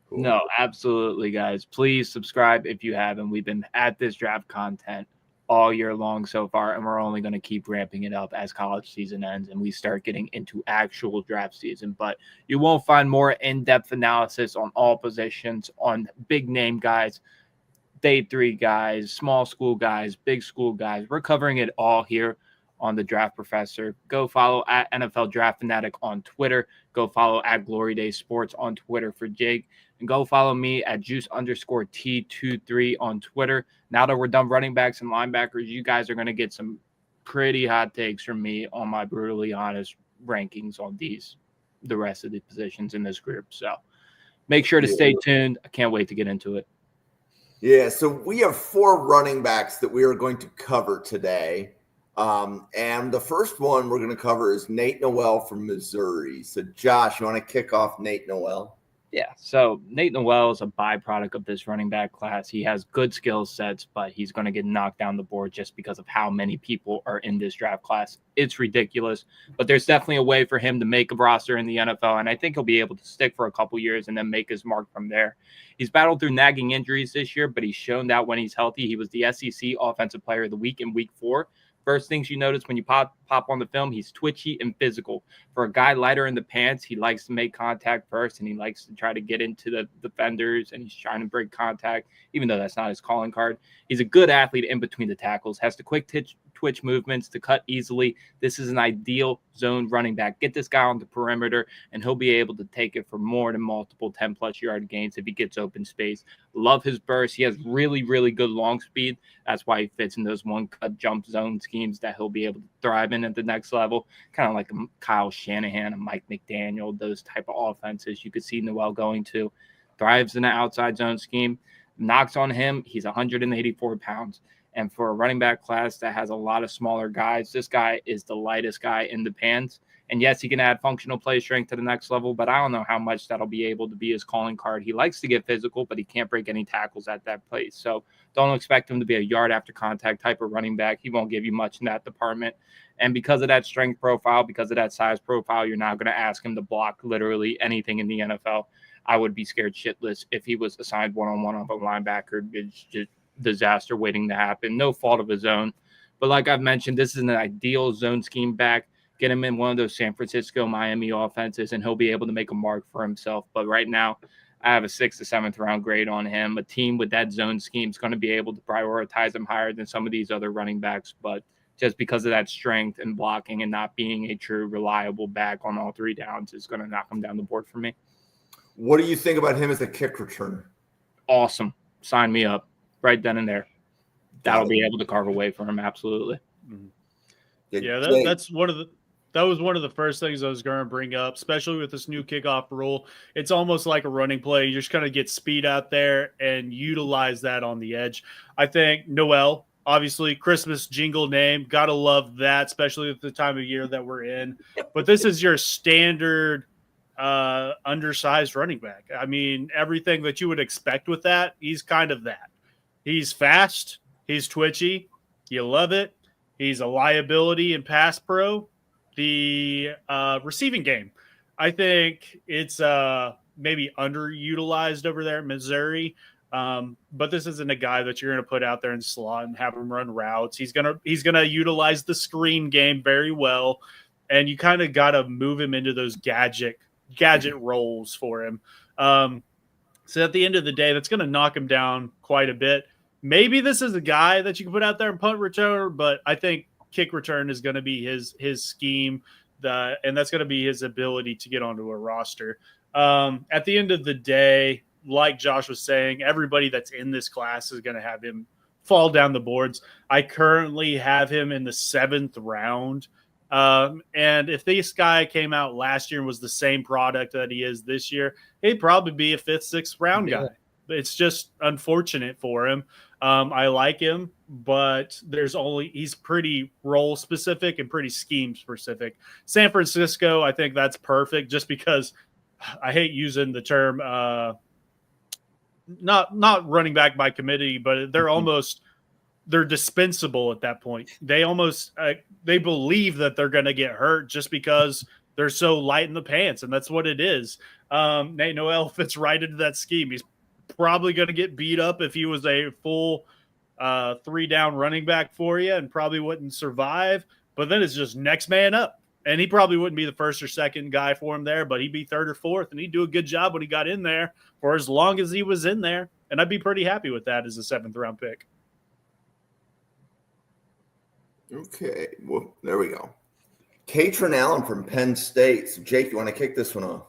S3: Cool. No, absolutely, guys. Please subscribe if you haven't. We've been at this draft content all year long so far, and we're only going to keep ramping it up as college season ends and we start getting into actual draft season. But you won't find more in-depth analysis on all positions, on big-name guys, day 3 guys, small school guys, big school guys. We're covering it all here on the Draft Professor. Go follow at NFL Draft Fanatic on Twitter. Go follow at Glory Day Sports on Twitter for Jake. And go follow me at juice_T23 on Twitter. Now that we're done running backs and linebackers, you guys are going to get some pretty hot takes from me on my brutally honest rankings on the rest of the positions in this group. So make sure to stay tuned. I can't wait to get into it.
S1: Yeah, so we have 4 running backs that we are going to cover today. And the first one we're going to cover is Nate Noel from Missouri. So, Josh, you want to kick off Nate Noel?
S3: Yeah, so Nate Noel is a byproduct of this running back class. He has good skill sets, but he's going to get knocked down the board just because of how many people are in this draft class. It's ridiculous, but there's definitely a way for him to make a roster in the NFL, and I think he'll be able to stick for a couple years and then make his mark from there. He's battled through nagging injuries this year, but he's shown that when he's healthy, he was the SEC Offensive Player of the Week in Week 4. First things you notice when you pop on the film, he's twitchy and physical. For a guy lighter in the pants, he likes to make contact first, and he likes to try to get into the defenders, and he's trying to break contact, even though that's not his calling card. He's a good athlete in between the tackles, has the quick twitch movements to cut easily. This is an ideal zone running back. Get this guy on the perimeter, and he'll be able to take it for more than multiple 10-plus yard gains if he gets open space. Love his burst. He has really, really good long speed. That's why he fits in those one-cut jump zone schemes that he'll be able to thrive in at the next level, kind of like a Kyle Shanahan, a Mike McDaniel, those type of offenses you could see Noel going to. Thrives in an outside zone scheme. Knocks on him, he's 184 pounds. And for a running back class that has a lot of smaller guys, this guy is the lightest guy in the pans. And yes, he can add functional play strength to the next level, but I don't know how much that'll be able to be his calling card. He likes to get physical, but he can't break any tackles at that place. So don't expect him to be a yard after contact type of running back. He won't give you much in that department. And because of that strength profile, because of that size profile, you're not going to ask him to block literally anything in the NFL. I would be scared shitless if he was assigned one-on-one of a linebacker. It's just disaster waiting to happen. No fault of his own. But like I've mentioned, this is an ideal zone scheme back. Get him in one of those San Francisco, Miami offenses, and he'll be able to make a mark for himself. But right now, I have a 6th to 7th round grade on him. A team with that zone scheme is going to be able to prioritize him higher than some of these other running backs. But just because of that strength and blocking and not being a true reliable back on all 3 downs is going to knock him down the board for me.
S1: What do you think about him as a kick returner?
S3: Awesome. Sign me up right then and there. That'll be able to carve away for him. Absolutely.
S2: Yeah, that's one of the That was one of the first things I was going to bring up, especially with this new kickoff rule. It's almost like a running play. You just kind of get speed out there and utilize that on the edge. I think Noel, obviously, Christmas jingle name. Got to love that, especially at the time of year that we're in. But this is your standard undersized running back. I mean, everything that you would expect with that, he's kind of that. He's fast. He's twitchy. You love it. He's a liability in pass pro. The receiving game, I think it's maybe underutilized over there in Missouri. But this isn't a guy that you're going to put out there in slot and have him run routes. He's gonna utilize the screen game very well, and you kind of got to move him into those gadget roles for him. So at the end of the day, that's going to knock him down quite a bit. Maybe this is a guy that you can put out there in punt return, but I think kick return is going to be his scheme, and that's going to be his ability to get onto a roster. At the end of the day, like Josh was saying, everybody that's in this class is going to have him fall down the boards. I currently have him in the 7th round. And if this guy came out last year and was the same product that he is this year, he'd probably be a 5th, 6th round guy. It's just unfortunate for him. I like him, but he's pretty role specific and pretty scheme specific. San Francisco, I think that's perfect just because I hate using the term, not running back by committee, but they're dispensable at that point. They almost, they believe that they're going to get hurt just because they're so light in the pants. And that's what it is. Nate Noel fits right into that scheme. He's probably going to get beat up if he was a full 3-down running back for you and probably wouldn't survive. But then it's just next man up. And he probably wouldn't be the 1st or 2nd guy for him there, but he'd be 3rd or 4th, and he'd do a good job when he got in there for as long as he was in there. And I'd be pretty happy with that as a 7th round pick.
S1: Okay, well, there we go. Kaytron Allen from Penn State. So, Jake, you want to kick this one off?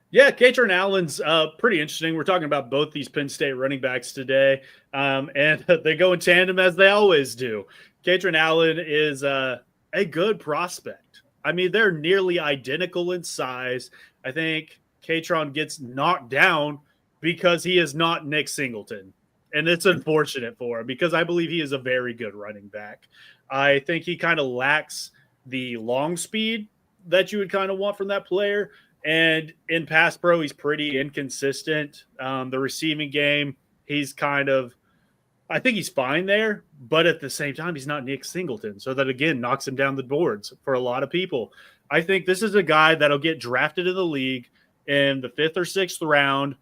S2: Yeah, Kaytron Allen's pretty interesting. We're talking about both these Penn State running backs today, and they go in tandem as they always do. Kaytron Allen is a good prospect. I mean, they're nearly identical in size. I think Kaytron gets knocked down because he is not Nick Singleton, and it's unfortunate for him because I believe he is a very good running back. I think he kind of lacks the long speed that you would kind of want from that player. And in pass pro, he's pretty inconsistent. The receiving game, I think he's fine there, but at the same time, he's not Nick Singleton. So that, again, knocks him down the boards for a lot of people. I think this is a guy that'll get drafted in the league in the 5th or 6th round,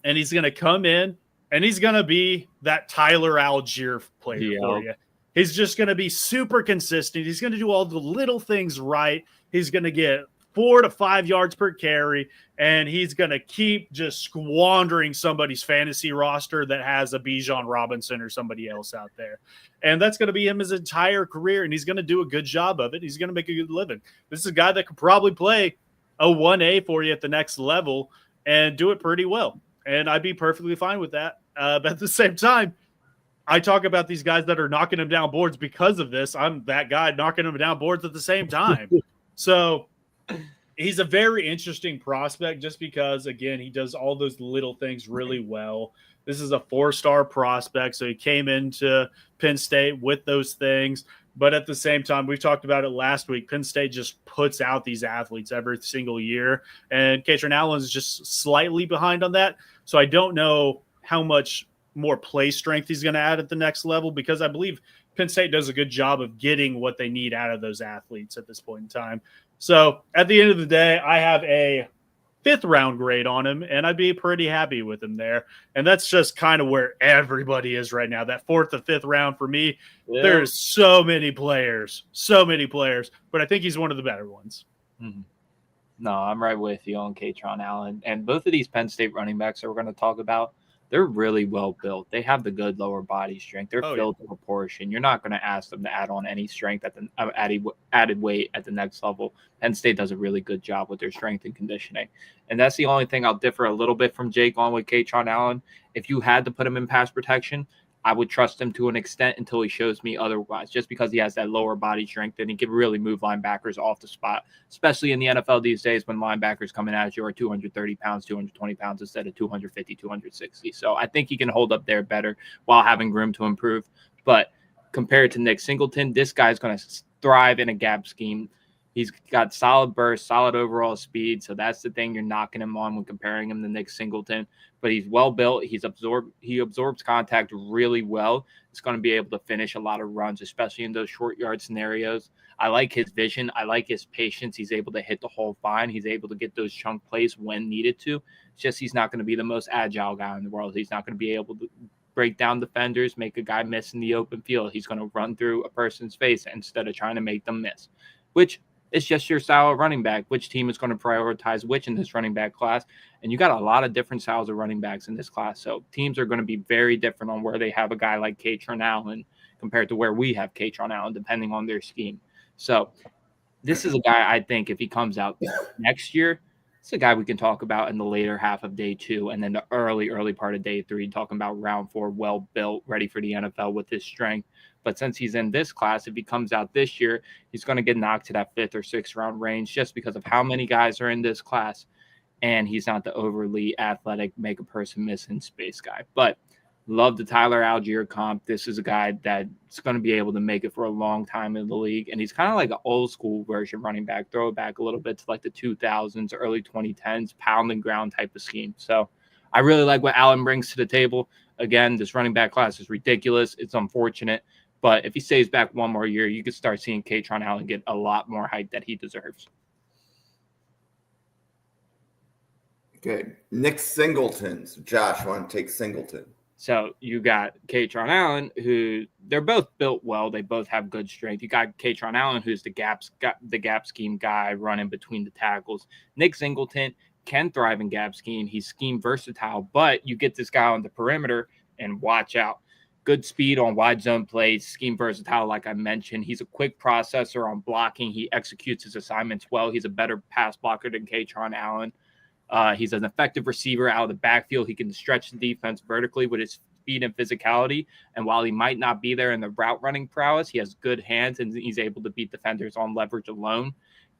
S2: and he's going to come in, and he's going to be that Tyler Algier player for you. He's just going to be super consistent. He's going to do all the little things right. He's going to get 4 to 5 yards per carry, and he's going to keep just squandering somebody's fantasy roster that has a Bijan Robinson or somebody else out there. And that's going to be him his entire career, and he's going to do a good job of it. He's going to make a good living. This is a guy that could probably play a 1A for you at the next level and do it pretty well. And I'd be perfectly fine with that. But at the same time, I talk about these guys that are knocking him down boards because of this. I'm that guy knocking him down boards at the same time. So he's a very interesting prospect just because, again, he does all those little things really well. This is a 4-star prospect, so he came into Penn State with those things. But at the same time, we talked about it last week, Penn State just puts out these athletes every single year, and Kaytron Allen is just slightly behind on that. So I don't know how much more play strength he's going to add at the next level because I believe Penn State does a good job of getting what they need out of those athletes at this point in time. So at the end of the day, I have a 5th round grade on him, and I'd be pretty happy with him there. And that's just kind of where everybody is right now. That 4th and 5th round for me, There's so many players, but I think he's one of the better ones.
S3: Mm-hmm. No, I'm right with you on Kaytron Allen. And both of these Penn State running backs that we're going to talk about, they're really well built. They have the good lower body strength. They're filled to proportion. You're not going to ask them to add on any strength at the added weight at the next level. Penn State does a really good job with their strength and conditioning. And that's the only thing I'll differ a little bit from Jake on with Kaytron Allen. If you had to put him in pass protection, I would trust him to an extent until he shows me otherwise, just because he has that lower body strength and he can really move linebackers off the spot, especially in the NFL these days when linebackers coming at you are 230 pounds, 220 pounds instead of 250, 260. So I think he can hold up there better while having room to improve. But compared to Nick Singleton, this guy's going to thrive in a gap scheme. He's got solid burst, solid overall speed. So that's the thing you're knocking him on when comparing him to Nick Singleton. But he's well built. He absorbs contact really well. He's going to be able to finish a lot of runs, especially in those short yard scenarios. I like his vision. I like his patience. He's able to hit the hole fine. He's able to get those chunk plays when needed to. It's just he's not going to be the most agile guy in the world. He's not going to be able to break down defenders, make a guy miss in the open field. He's going to run through a person's face instead of trying to make them miss, which it's just your style of running back. Which team is going to prioritize which in this running back class? And you got a lot of different styles of running backs in this class. So teams are going to be very different on where they have a guy like Kaytron Allen compared to where we have Kaytron Allen, depending on their scheme. So this is a guy I think if he comes out next year, it's a guy we can talk about in the later half of day 2 and then the early part of day 3, talking about round 4, well built, ready for the NFL with his strength. But since he's in this class, if he comes out this year, he's going to get knocked to that 5th or 6th round range just because of how many guys are in this class. And he's not the overly athletic, make a person miss in space guy. But love the Tyler Algier comp. This is a guy that's going to be able to make it for a long time in the league. And he's kind of like an old school version running back, throw it back a little bit to like the 2000s, early 2010s, pound and ground type of scheme. So I really like what Allen brings to the table. Again, this running back class is ridiculous. It's unfortunate. But if he stays back one more year, you could start seeing Kaytron Allen get a lot more hype that he deserves.
S1: Okay. Nick Singleton. So Josh, want to take Singleton?
S3: So you got Kaytron Allen, who they're both built well. They both have good strength. You got Kaytron Allen, who's the gap scheme guy running between the tackles. Nick Singleton can thrive in gap scheme. He's scheme versatile, but you get this guy on the perimeter and watch out. Good speed on wide zone plays, scheme versatile, like I mentioned. He's a quick processor on blocking. He executes his assignments well. He's a better pass blocker than Kaytron Allen. He's an effective receiver out of the backfield. He can stretch the defense vertically with his speed and physicality. And while he might not be there in the route running prowess, he has good hands and he's able to beat defenders on leverage alone.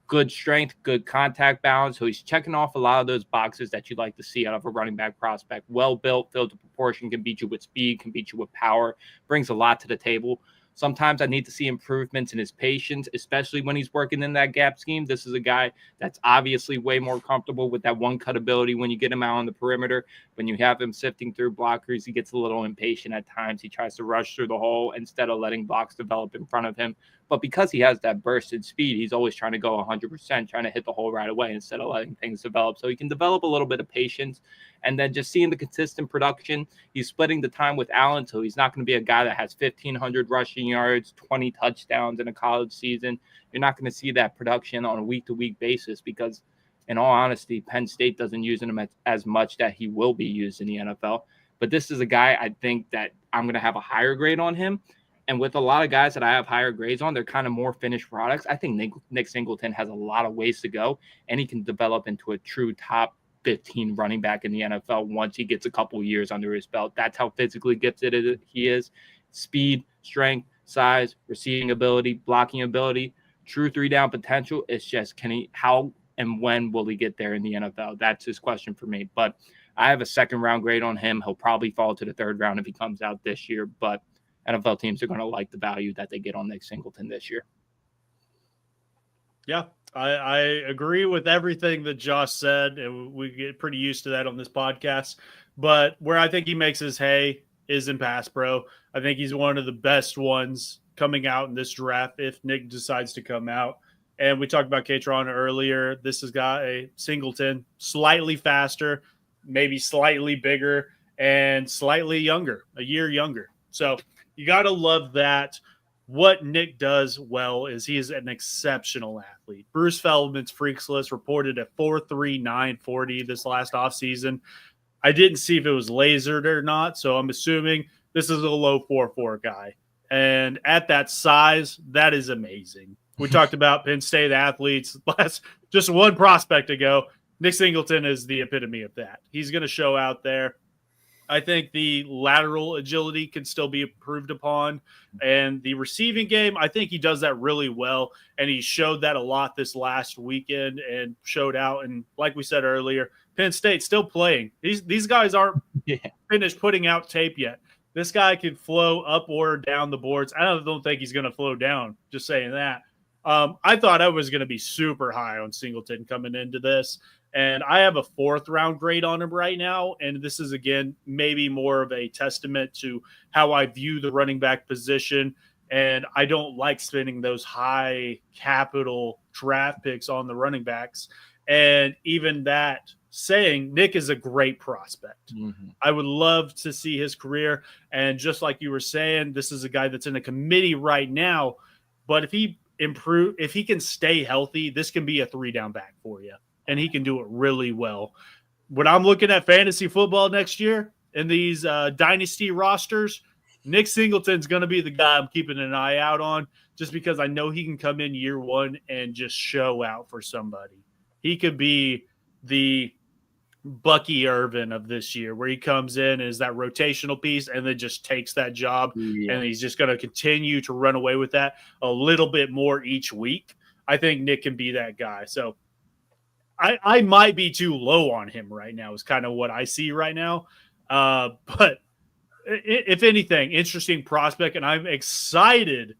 S3: Good strength, good contact balance. So he's checking off a lot of those boxes that you'd like to see out of a running back prospect. Well built, filled to proportion, can beat you with speed, can beat you with power, brings a lot to the table. Sometimes I need to see improvements in his patience, especially when he's working in that gap scheme. This is a guy that's obviously way more comfortable with that one cut ability when you get him out on the perimeter. When you have him sifting through blockers, he gets a little impatient at times. He tries to rush through the hole instead of letting blocks develop in front of him. But because he has that bursted speed, he's always trying to go 100%, trying to hit the hole right away instead of letting things develop. So he can develop a little bit of patience. And then just seeing the consistent production, he's splitting the time with Allen, so he's not going to be a guy that has 1,500 rushing yards, 20 touchdowns in a college season. You're not going to see that production on a week-to-week basis because, in all honesty, Penn State doesn't use him as much that he will be used in the NFL. But this is a guy I think that I'm going to have a higher grade on him. And with a lot of guys that I have higher grades on, they're kind of more finished products. I think Nick Singleton has a lot of ways to go, and he can develop into a true top 15 running back in the NFL once he gets a couple years under his belt. That's how physically gifted he is. Speed, strength, size, receiving ability, blocking ability, true 3-down potential. It's just how and when will he get there in the NFL? That's his question for me. But I have a 2nd round grade on him. He'll probably fall to the 3rd round if he comes out this year, but NFL teams are going to like the value that they get on Nick Singleton this year.
S2: Yeah, I agree with everything that Josh said, and we get pretty used to that on this podcast. But where I think he makes his hay is in pass pro. I think he's one of the best ones coming out in this draft if Nick decides to come out. And we talked about Kaytron earlier. This has got a Singleton, slightly faster, maybe slightly bigger, and slightly younger, a year younger. So you got to love that. What Nick does well is he is an exceptional athlete. Bruce Feldman's Freaks List reported a 4.39 40 this last offseason. I didn't see if it was lasered or not, so I'm assuming this is a low 4.4 guy. And at that size, that is amazing. We talked about Penn State athletes just one prospect ago. Nick Singleton is the epitome of that. He's going to show out there. I think the lateral agility can still be improved upon. And the receiving game, I think he does that really well. And he showed that a lot this last weekend and showed out. And like we said earlier, Penn State still playing. These guys aren't finished putting out tape yet. This guy can flow up or down the boards. I don't think he's going to flow down, just saying that. I thought I was going to be super high on Singleton coming into this. And I have a 4th round grade on him right now. And this is, again, maybe more of a testament to how I view the running back position. And I don't like spending those high capital draft picks on the running backs. And even that saying, Nick is a great prospect. Mm-hmm. I would love to see his career. And just like you were saying, this is a guy that's in a committee right now. But if he can stay healthy, this can be a 3-down back for you. And he can do it really well. When I'm looking at fantasy football next year in these dynasty rosters, Nick Singleton's going to be the guy I'm keeping an eye out on, just because I know he can come in year 1 and just show out for somebody. He could be the Bucky Irvin of this year, where he comes in as that rotational piece and then just takes that job. Yeah. And he's just going to continue to run away with that a little bit more each week. I think Nick can be that guy. So I might be too low on him right now is kind of what I see right now. But if anything, interesting prospect, and I'm excited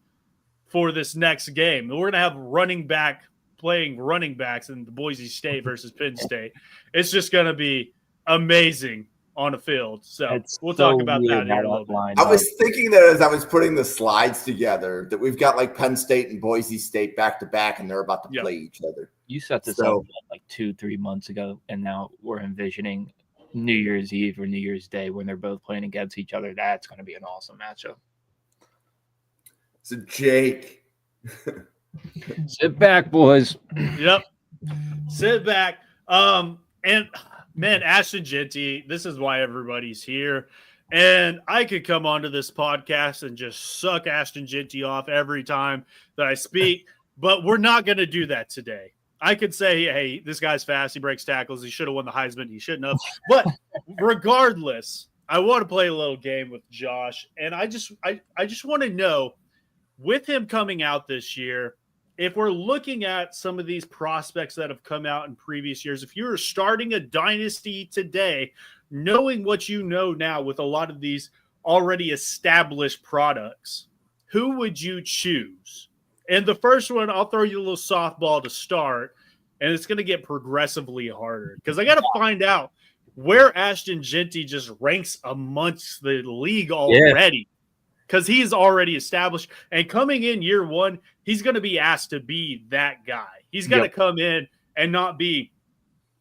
S2: for this next game. We're going to have playing running backs in the Boise State versus Penn State. It's just going to be amazing on a field. So we'll talk about that in a little bit.
S1: I was thinking that as I was putting the slides together, that we've got like Penn State and Boise State back to back, and they're about to play each other.
S3: You set this up like 2-3 months ago, and now we're envisioning New Year's Eve or New Year's Day when they're both playing against each other. That's going to be an awesome matchup.
S1: So Jake,
S3: sit back, boys.
S2: Yep, sit back. And man, Ashton Jeanty, this is why everybody's here. And I could come onto this podcast and just suck Ashton Jeanty off every time that I speak, but we're not going to do that today. I could say, hey, this guy's fast. He breaks tackles. He should have won the Heisman. He shouldn't have. But regardless, I want to play a little game with Josh. And I just want to know, with him coming out this year, if we're looking at some of these prospects that have come out in previous years, if you're starting a dynasty today, knowing what you know now with a lot of these already established products, who would you choose? And the first one, I'll throw you a little softball to start, and it's going to get progressively harder because I got to find out where Ashton Jeanty just ranks amongst the league already, because he's already established. And coming in year 1, he's going to be asked to be that guy. He's got to come in and not be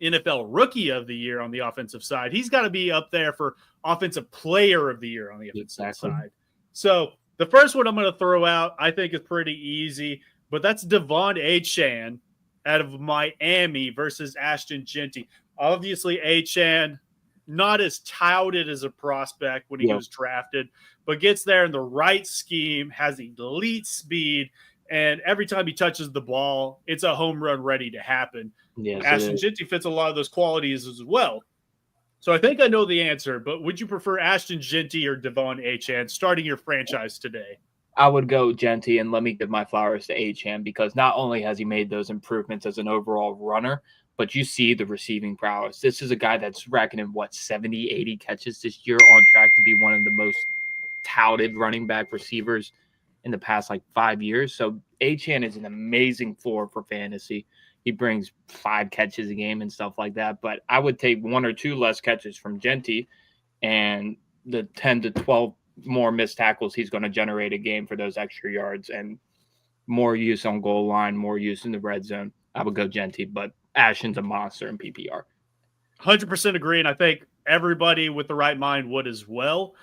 S2: NFL Rookie of the Year on the offensive side. He's got to be up there for Offensive Player of the Year on the offensive side. So the first one I'm going to throw out, I think, is pretty easy, but that's Devon Achane out of Miami versus Ashton Jeanty. Obviously, Achane, not as touted as a prospect when he was drafted, but gets there in the right scheme, has elite speed, and every time he touches the ball, it's a home run ready to happen. Yes, Ashton Jeanty fits a lot of those qualities as well. So I think I know the answer, but would you prefer Ashton Jeanty or Devon Achane starting your franchise today?
S3: I would go Jeanty, and let me give my flowers to Achane, because not only has he made those improvements as an overall runner, but you see the receiving prowess. This is a guy that's racking in, 70, 80 catches this year, on track to be one of the most touted running back receivers in the past 5 years. So Achane is an amazing floor for fantasy. He brings 5 catches a game and stuff like that. But I would take 1 or 2 less catches from Jeanty, and the 10 to 12 more missed tackles he's going to generate a game for those extra yards, and more use on goal line, more use in the red zone. I would go Jeanty, but Ashton's a monster in PPR.
S2: 100% agree, and I think everybody with the right mind would as well.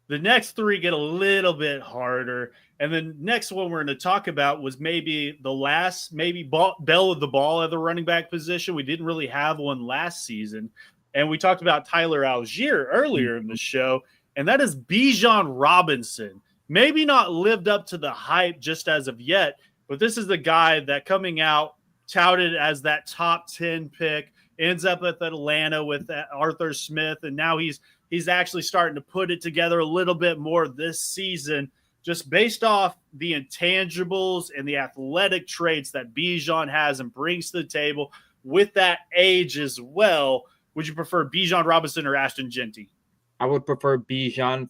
S2: The next 3 get a little bit harder. And then next one we're going to talk about was maybe the last, bell of the ball at the running back position. We didn't really have one last season. And we talked about Tyler Algier earlier in the show, and that is Bijan Robinson. Maybe not lived up to the hype just as of yet, but this is the guy that coming out touted as that top 10 pick ends up at Atlanta with Arthur Smith, and now he's actually starting to put it together a little bit more this season, just based off the intangibles and the athletic traits that Bijan has and brings to the table with that age as well. Would you prefer Bijan Robinson or Ashton Jeanty?
S3: I would prefer Bijan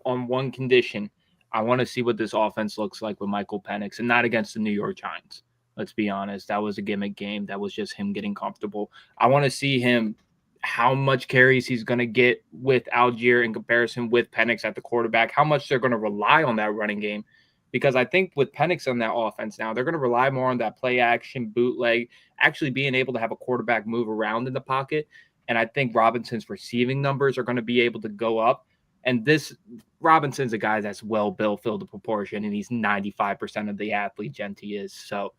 S3: on one condition. I want to see what this offense looks like with Michael Penix, and not against the New York Giants. Let's be honest. That was a gimmick game. That was just him getting comfortable. I want to see him, how much carries he's going to get with Algier in comparison with Penix at the quarterback, how much they're going to rely on that running game. Because I think with Penix on that offense now, they're going to rely more on that play action, bootleg, actually being able to have a quarterback move around in the pocket. And I think Robinson's receiving numbers are going to be able to go up. And this Robinson's a guy that's well built, filled to proportion, and he's 95% of the athlete Jeanty is. So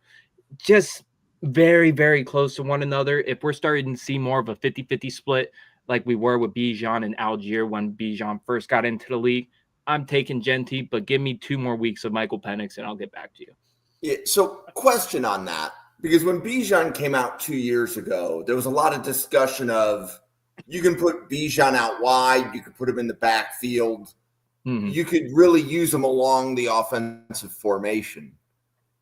S3: just very, very close to one another. If we're starting to see more of a 50-50 split like we were with Bijan and Algier when Bijan first got into the league, I'm taking Jeanty, but give me 2 more weeks of Michael Penix and I'll get back to you.
S1: Yeah, so question on that, because when Bijan came out 2 years ago, there was a lot of discussion of you can put Bijan out wide, you could put him in the backfield, you could really use him along the offensive formation.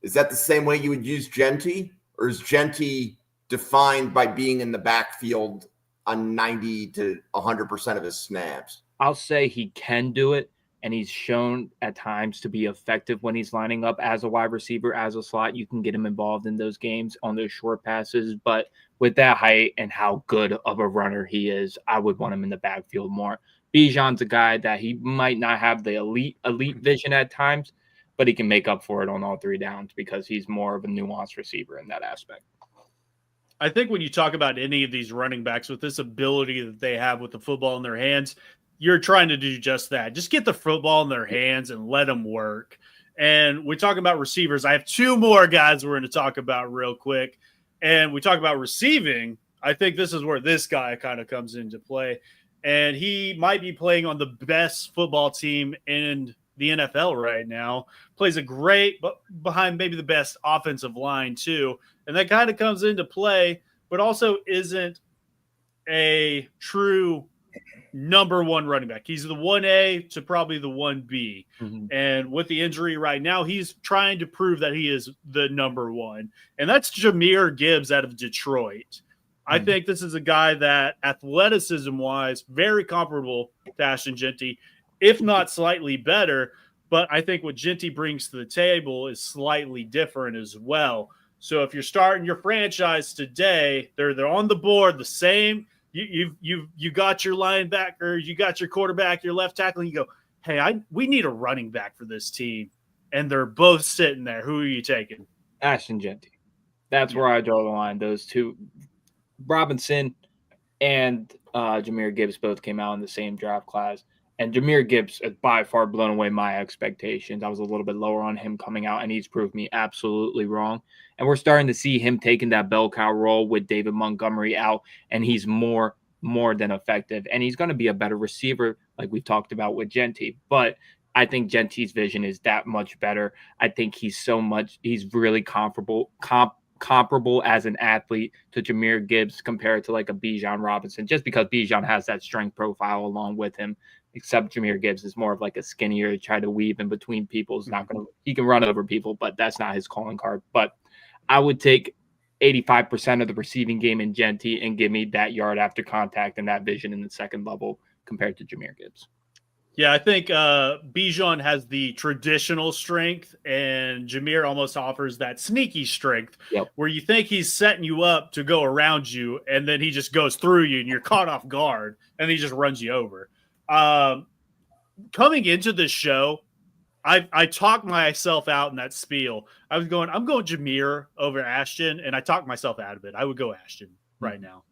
S1: Is that the same way you would use Jeanty? Or is Jeanty defined by being in the backfield on 90 to 100% of his snaps?
S3: I'll say he can do it, and he's shown at times to be effective when he's lining up as a wide receiver, as a slot. You can get him involved in those games on those short passes. But with that height and how good of a runner he is, I would want him in the backfield more. Bijan's a guy that he might not have the elite vision at times, but he can make up for it on all 3 downs because he's more of a nuanced receiver in that aspect.
S2: I think when you talk about any of these running backs with this ability that they have with the football in their hands, you're trying to do just that. Just get the football in their hands and let them work. And we talk about receivers. I have 2 more guys we're going to talk about real quick. And we talk about receiving. I think this is where this guy kind of comes into play. And he might be playing on the best football team in the NFL right now, plays a great, but behind maybe the best offensive line too. And that kind of comes into play, but also isn't a true number 1 running back. He's the 1A to probably the 1B. And with the injury right now, he's trying to prove that he is the number 1. And that's Jahmyr Gibbs out of Detroit. I think this is a guy that athleticism wise, very comparable to Ashton Jeanty, if not slightly better. But I think what Jeanty brings to the table is slightly different as well. So if you're starting your franchise today, they're on the board the same. You got your linebacker, you got your quarterback, your left tackle, and you go, hey, we need a running back for this team. And they're both sitting there. Who are you taking?
S3: Ashton Jeanty. That's where I draw the line. Those 2, Robinson and Jahmyr Gibbs, both came out in the same draft class. And Jahmyr Gibbs has by far blown away my expectations. I was a little bit lower on him coming out, and he's proved me absolutely wrong. And we're starting to see him taking that bell cow role with David Montgomery out, and he's more than effective. And he's going to be a better receiver, like we've talked about with Jeanty. But I think Jeanty's vision is that much better. I think he's really comparable as an athlete to Jahmyr Gibbs compared to like a Bijan Robinson, just because Bijan has that strength profile along with him. Except Jahmyr Gibbs is more of like a skinnier, try to weave in between people. He can run over people, but that's not his calling card. But I would take 85% of the receiving game in Jeanty and give me that yard after contact and that vision in the second level compared to Jahmyr Gibbs.
S2: Yeah, I think Bijan has the traditional strength, and Jahmyr almost offers that sneaky strength where you think he's setting you up to go around you, and then he just goes through you, and you're caught off guard, and he just runs you over. Coming into this show, I talked myself out in that spiel. I'm going Jahmyr over Ashton, and I talked myself out of it. I would go Ashton right now.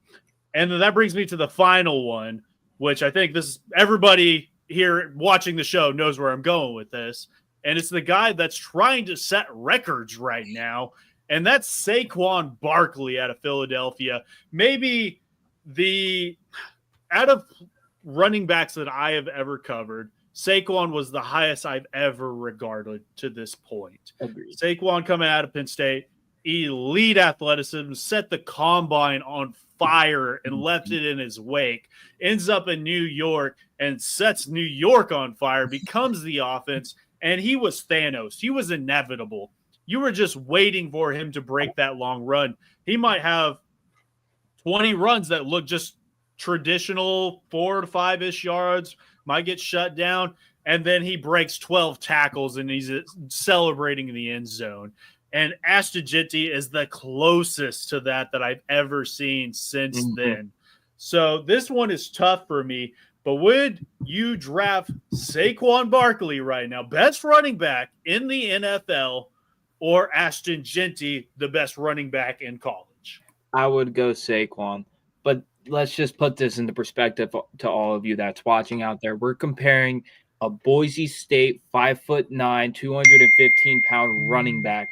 S2: And then that brings me to the final one, which I think everybody here watching the show knows where I'm going with this. And it's the guy that's trying to set records right now. And that's Saquon Barkley out of Philadelphia. Maybe out of running backs that I have ever covered, Saquon was the highest I've ever regarded to this point.
S3: Agreed.
S2: Saquon coming out of Penn State, elite athleticism, set the combine on fire and left it in his wake, ends up in New York and sets New York on fire, becomes the offense, and he was Thanos. He was inevitable. You were just waiting for him to break that long run. He might have 20 runs that look just traditional 4 to 5-ish yards, might get shut down, and then he breaks 12 tackles and he's celebrating in the end zone. And Ashton Jeanty is the closest to that I've ever seen since then. So this one is tough for me. But would you draft Saquon Barkley right now, best running back in the NFL, or Ashton Jeanty, the best running back in college?
S3: I would go Saquon. But let's just put this into perspective to all of you that's watching out there. We're comparing a Boise State 5'9", 215-pound running back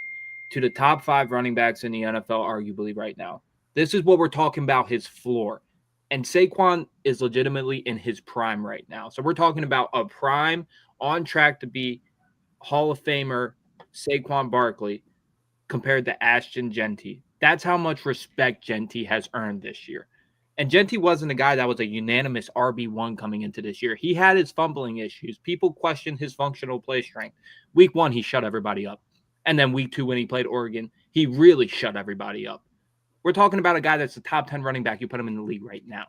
S3: to the top 5 running backs in the NFL, arguably right now. This is what we're talking about, his floor. And Saquon is legitimately in his prime right now. So we're talking about a prime, on track to be Hall of Famer Saquon Barkley compared to Ashton Jeanty. That's how much respect Jeanty has earned this year. And Jeanty wasn't a guy that was a unanimous RB1 coming into this year. He had his fumbling issues. People questioned his functional play strength. Week 1, he shut everybody up. And then week 2, when he played Oregon, he really shut everybody up. We're talking about a guy that's the top 10 running back. You put him in the league right now.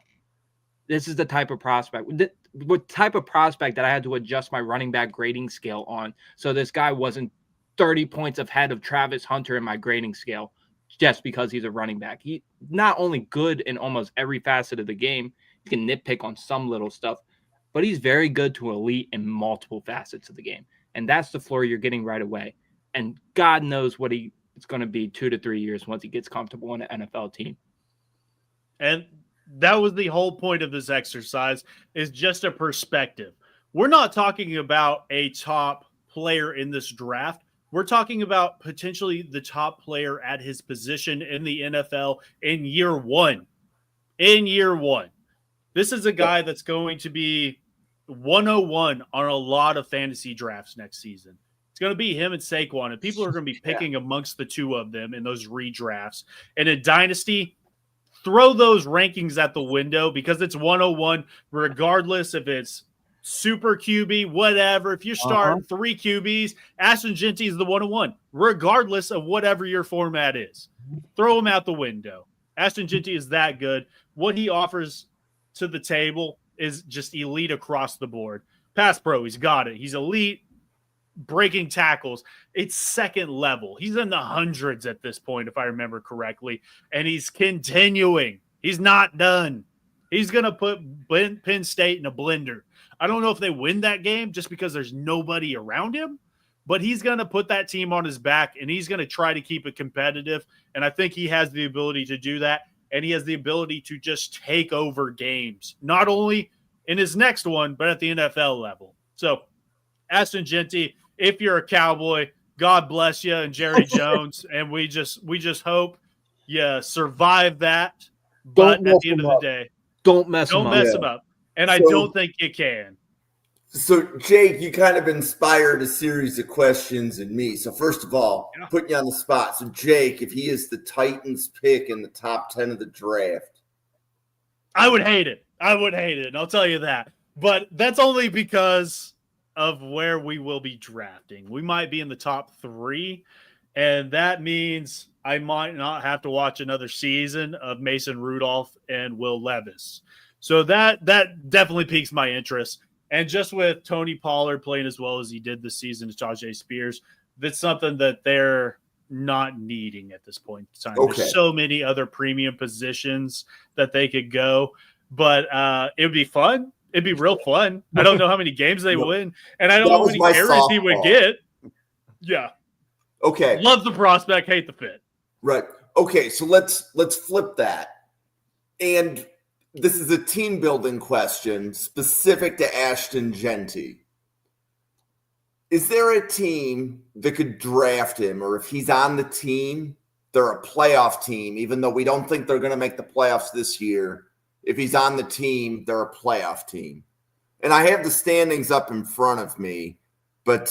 S3: This is the type of prospect. What type of prospect that I had to adjust my running back grading scale on, so this guy wasn't 30 points ahead of Travis Hunter in my grading scale just because he's a running back. He's not only good in almost every facet of the game, he can nitpick on some little stuff, but he's very good to elite in multiple facets of the game. And that's the floor you're getting right away. And God knows what it's going to be 2 to 3 years once he gets comfortable in an NFL team.
S2: And that was the whole point of this exercise, is just a perspective. We're not talking about a top player in this draft. We're talking about potentially the top player at his position in the NFL in year 1. In year 1. This is a guy that's going to be 101 on a lot of fantasy drafts next season. It's going to be him and Saquon, and people are going to be picking amongst the two of them in those redrafts. And in Dynasty, throw those rankings at the window, because it's 101, regardless if it's super QB, whatever. If you're starting 3 QBs, Ashton Jeanty is the 101, regardless of whatever your format is. Throw him out the window. Ashton Jeanty is that good. What he offers to the table is just elite across the board. Pass pro, he's got it. He's elite. Breaking tackles, it's second level. He's in the hundreds at this point, if I remember correctly, and he's continuing. He's not done. He's going to put Penn State in a blender. I don't know if they win that game just because there's nobody around him, but he's going to put that team on his back, and he's going to try to keep it competitive, and I think he has the ability to do that, and he has the ability to just take over games, not only in his next one, but at the NFL level. So, Ashton Jeanty, if you're a Cowboy, God bless you and Jerry Jones, and we just hope you survive that. But at the end of the day,
S3: don't mess him
S2: up. And I don't think you can.
S1: So, Jake, you kind of inspired a series of questions in me. So, first of all, putting you on the spot. So, Jake, if he is the Titans pick in the top 10 of the draft,
S2: I would hate it. And I'll tell you that. But that's only because of where we will be drafting. We might be in the top 3, and that means I might not have to watch another season of Mason Rudolph and Will Levis. So that definitely piques my interest. And just with Tony Pollard playing as well as he did this season to Tajay Spears, that's something that they're not needing at this point in time.
S1: Okay.
S2: There's so many other premium positions that they could go, but it would be fun. It'd be real fun. I don't know how many games they win, and I don't know how many carries he would get. Yeah.
S1: Okay.
S2: Love the prospect, hate the fit.
S1: Right. Okay, so let's flip that. And this is a team building question specific to Ashton Jeanty. Is there a team that could draft him, or if he's on the team, they're a playoff team, even though we don't think they're going to make the playoffs this year? If he's on the team, they're a playoff team. And I have the standings up in front of me, but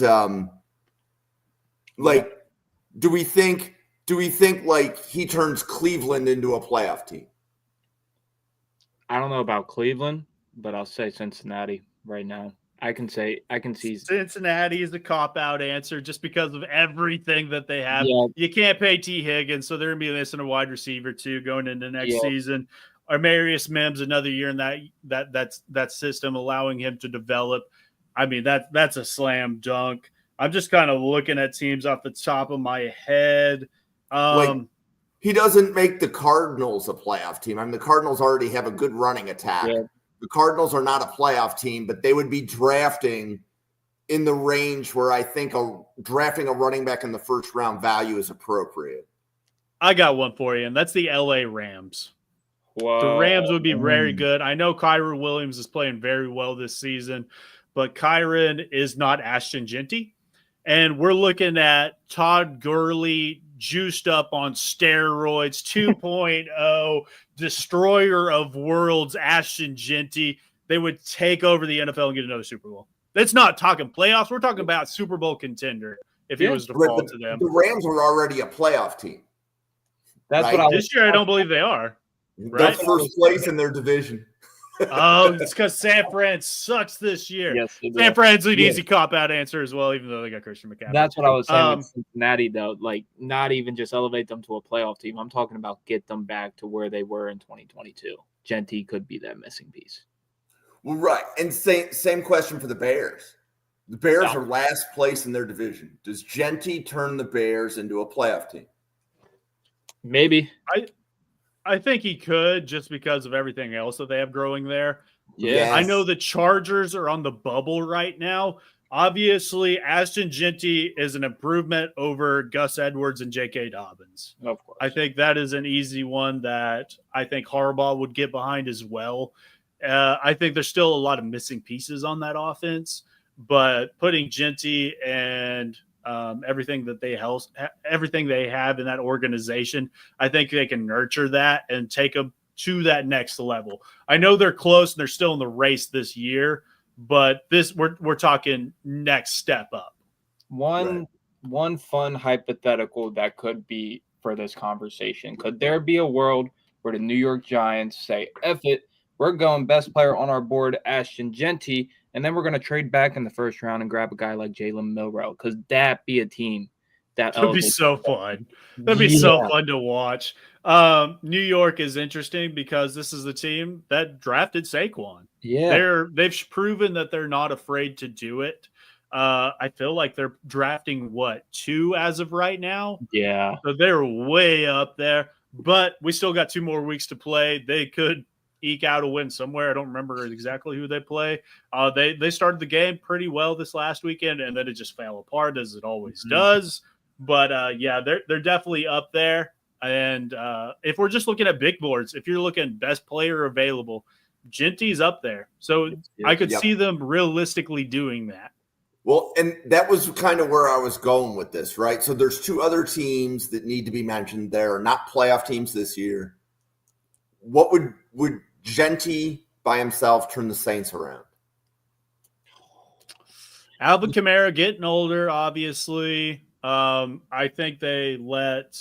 S1: do we think do we think like he turns Cleveland into a playoff team?
S3: I don't know about Cleveland, but I'll say Cincinnati right now. I can see
S2: Cincinnati is a cop-out answer just because of everything that they have.
S3: Yeah.
S2: You can't pay T. Higgins, so they're going to be missing a wide receiver too going into next season. Armarius Mims another year in that system, allowing him to develop. I mean, that's a slam dunk. I'm just kind of looking at teams off the top of my head.
S1: He doesn't make the Cardinals a playoff team. I mean, the Cardinals already have a good running attack.
S3: Yeah.
S1: The Cardinals are not a playoff team, but they would be drafting in the range where I think drafting a running back in the first round value is appropriate.
S2: I got one for you, and that's the LA Rams.
S3: Whoa.
S2: The Rams would be very good. I know Kyron Williams is playing very well this season, but Kyron is not Ashton Jeanty. And we're looking at Todd Gurley juiced up on steroids, 2.0, destroyer of worlds, Ashton Jeanty. They would take over the NFL and get another Super Bowl. That's not talking playoffs. We're talking about Super Bowl contender if he was to fall to them.
S1: The Rams are already a playoff team.
S3: That's what
S2: this year I don't believe they are.
S1: They're first place in their division.
S2: Oh, it's because San Fran sucks this year.
S3: Yes,
S2: San Fran's an easy cop-out answer as well, even though they got Christian McCaffrey.
S3: That's what I was saying with Cincinnati, though. Like, not even just elevate them to a playoff team. I'm talking about get them back to where they were in 2022. Jeanty could be that missing piece.
S1: Well, right. And same question for the Bears. The Bears are last place in their division. Does Jeanty turn the Bears into a playoff team?
S3: Maybe.
S2: I think he could just because of everything else that they have growing there.
S1: Yes.
S2: I know the Chargers are on the bubble right now. Obviously, Ashton Jeanty is an improvement over Gus Edwards and J.K. Dobbins.
S3: Of course.
S2: I think that is an easy one that I think Harbaugh would get behind as well. I think there's still a lot of missing pieces on that offense, but putting Jeanty and everything they have in that organization, I think they can nurture that and take them to that next level. I know they're close and they're still in the race this year, but we're talking next step up.
S3: One fun hypothetical that could be for this conversation. Could there be a world where the New York Giants say, F it, we're going best player on our board, Ashton Jeanty, and then we're going to trade back in the first round and grab a guy like Jalen Milroe? Could that be a team that
S2: would be so fun? That'd be so fun to watch. New York is interesting because this is the team that drafted Saquon.
S3: Yeah.
S2: They've proven that they're not afraid to do it. I feel like they're drafting 2 as of right now.
S3: Yeah.
S2: So they're way up there, but we still got 2 more weeks to play. They could eke out a win somewhere. I don't remember exactly who they play. They started the game pretty well this last weekend, and then it just fell apart as it always does. But they're definitely up there. And if we're just looking at big boards, if you're looking best player available, Jeanty's up there. So I could see them realistically doing that.
S1: Well, and that was kind of where I was going with this, right? So there's 2 other teams that need to be mentioned there, are not playoff teams this year. What would Jeanty by himself turn the Saints around?
S2: Alvin Kamara getting older, obviously. I think they let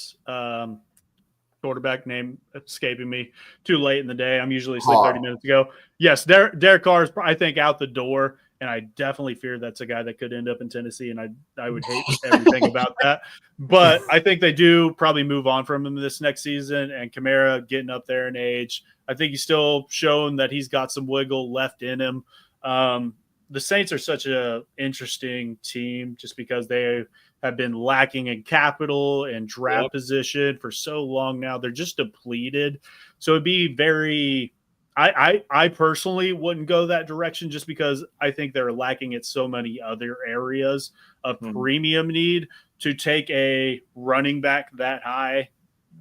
S2: quarterback name escaping me too late in the day. I'm usually asleep 30 minutes ago. Yes, Derek Carr is, I think, out the door, and I definitely fear that's a guy that could end up in Tennessee, and I would hate everything about that. But I think they do probably move on from him this next season, and Kamara getting up there in age, I think he's still shown that he's got some wiggle left in him. The Saints are such an interesting team just because they have been lacking in capital and draft position for so long now. They're just depleted. So it'd be very I personally wouldn't go that direction just because I think they're lacking at so many other areas of premium need. To take a running back that high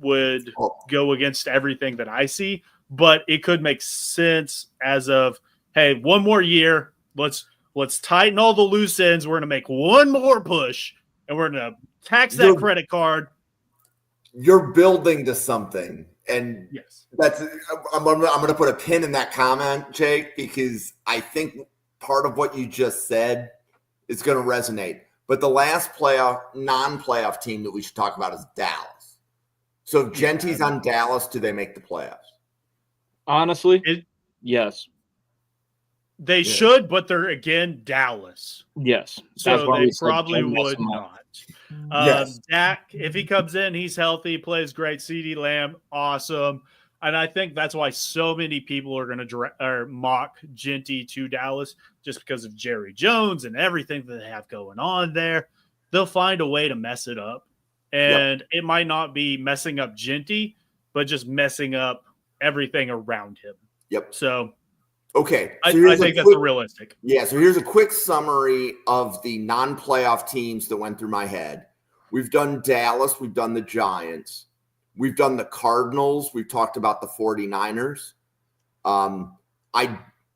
S2: would go against everything that I see, but it could make sense as of, hey, 1 more year. Let's tighten all the loose ends. We're going to make 1 more push, and we're going to tax that credit card.
S1: You're building to something, and
S2: yes,
S1: I'm going to put a pin in that comment, Jake, because I think part of what you just said is going to resonate. But the last non-playoff team that we should talk about is Dallas. So if Jeanty's on Dallas, do they make the playoffs?
S3: Honestly, yes.
S2: They should, but they're, again, Dallas.
S3: Yes.
S2: So they probably would not.
S1: Yes.
S2: Dak, if he comes in, he's healthy, plays great. CeeDee Lamb, awesome. And I think that's why so many people are going to mock Jeanty to Dallas, just because of Jerry Jones and everything that they have going on there. They'll find a way to mess it up. And it might not be messing up Jeanty, but just messing up everything around him.
S1: Yep.
S2: So,
S1: okay.
S2: So I think that's realistic.
S1: Yeah. So here's a quick summary of the non-playoff teams that went through my head. We've done Dallas. We've done the Giants. We've done the Cardinals. We've talked about the 49ers.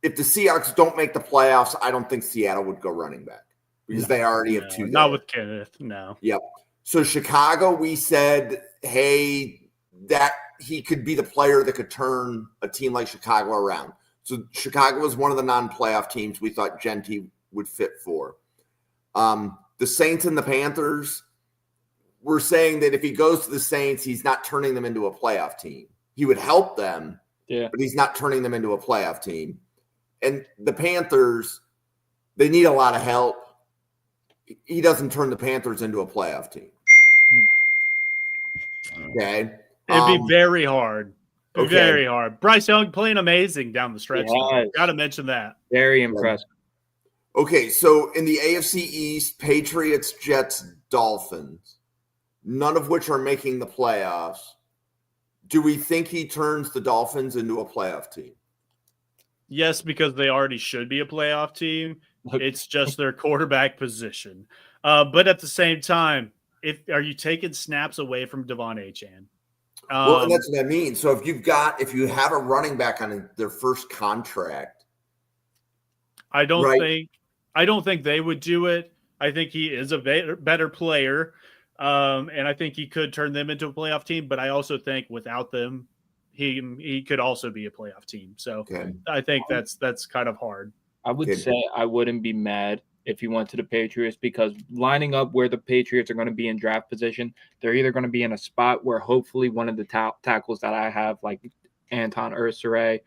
S1: If the Seahawks don't make the playoffs, I don't think Seattle would go running back because they already have two.
S2: Not with Kenneth. No.
S1: Yep. So Chicago, we said, hey, that he could be the player that could turn a team like Chicago around. So Chicago was one of the non-playoff teams we thought Jeanty would fit for. The Saints and the Panthers, we're saying that if he goes to the Saints, he's not turning them into a playoff team. He would help them, but he's not turning them into a playoff team. And the Panthers, they need a lot of help. He doesn't turn the Panthers into a playoff team. Okay.
S2: It'd be very hard. Very hard. Bryce Young playing amazing down the stretch. Got to mention that.
S3: Very impressive.
S1: Okay, so in the AFC East, Patriots, Jets, Dolphins, none of which are making the playoffs. Do we think he turns the Dolphins into a playoff team?
S2: Yes, because they already should be a playoff team. It's just their quarterback position. But at the same time, are you taking snaps away from Devon Achane?
S1: Well, and that's what I mean. So if you have a running back on their first contract,
S2: I don't think they would do it. I think he is a better player, and I think he could turn them into a playoff team. But I also think without them, he could also be a playoff team. So I think that's kind of hard.
S3: I would say I wouldn't be mad if he went to the Patriots, because lining up where the Patriots are going to be in draft position, they're either going to be in a spot where hopefully one of the tackles that I have, like Anton Ursere,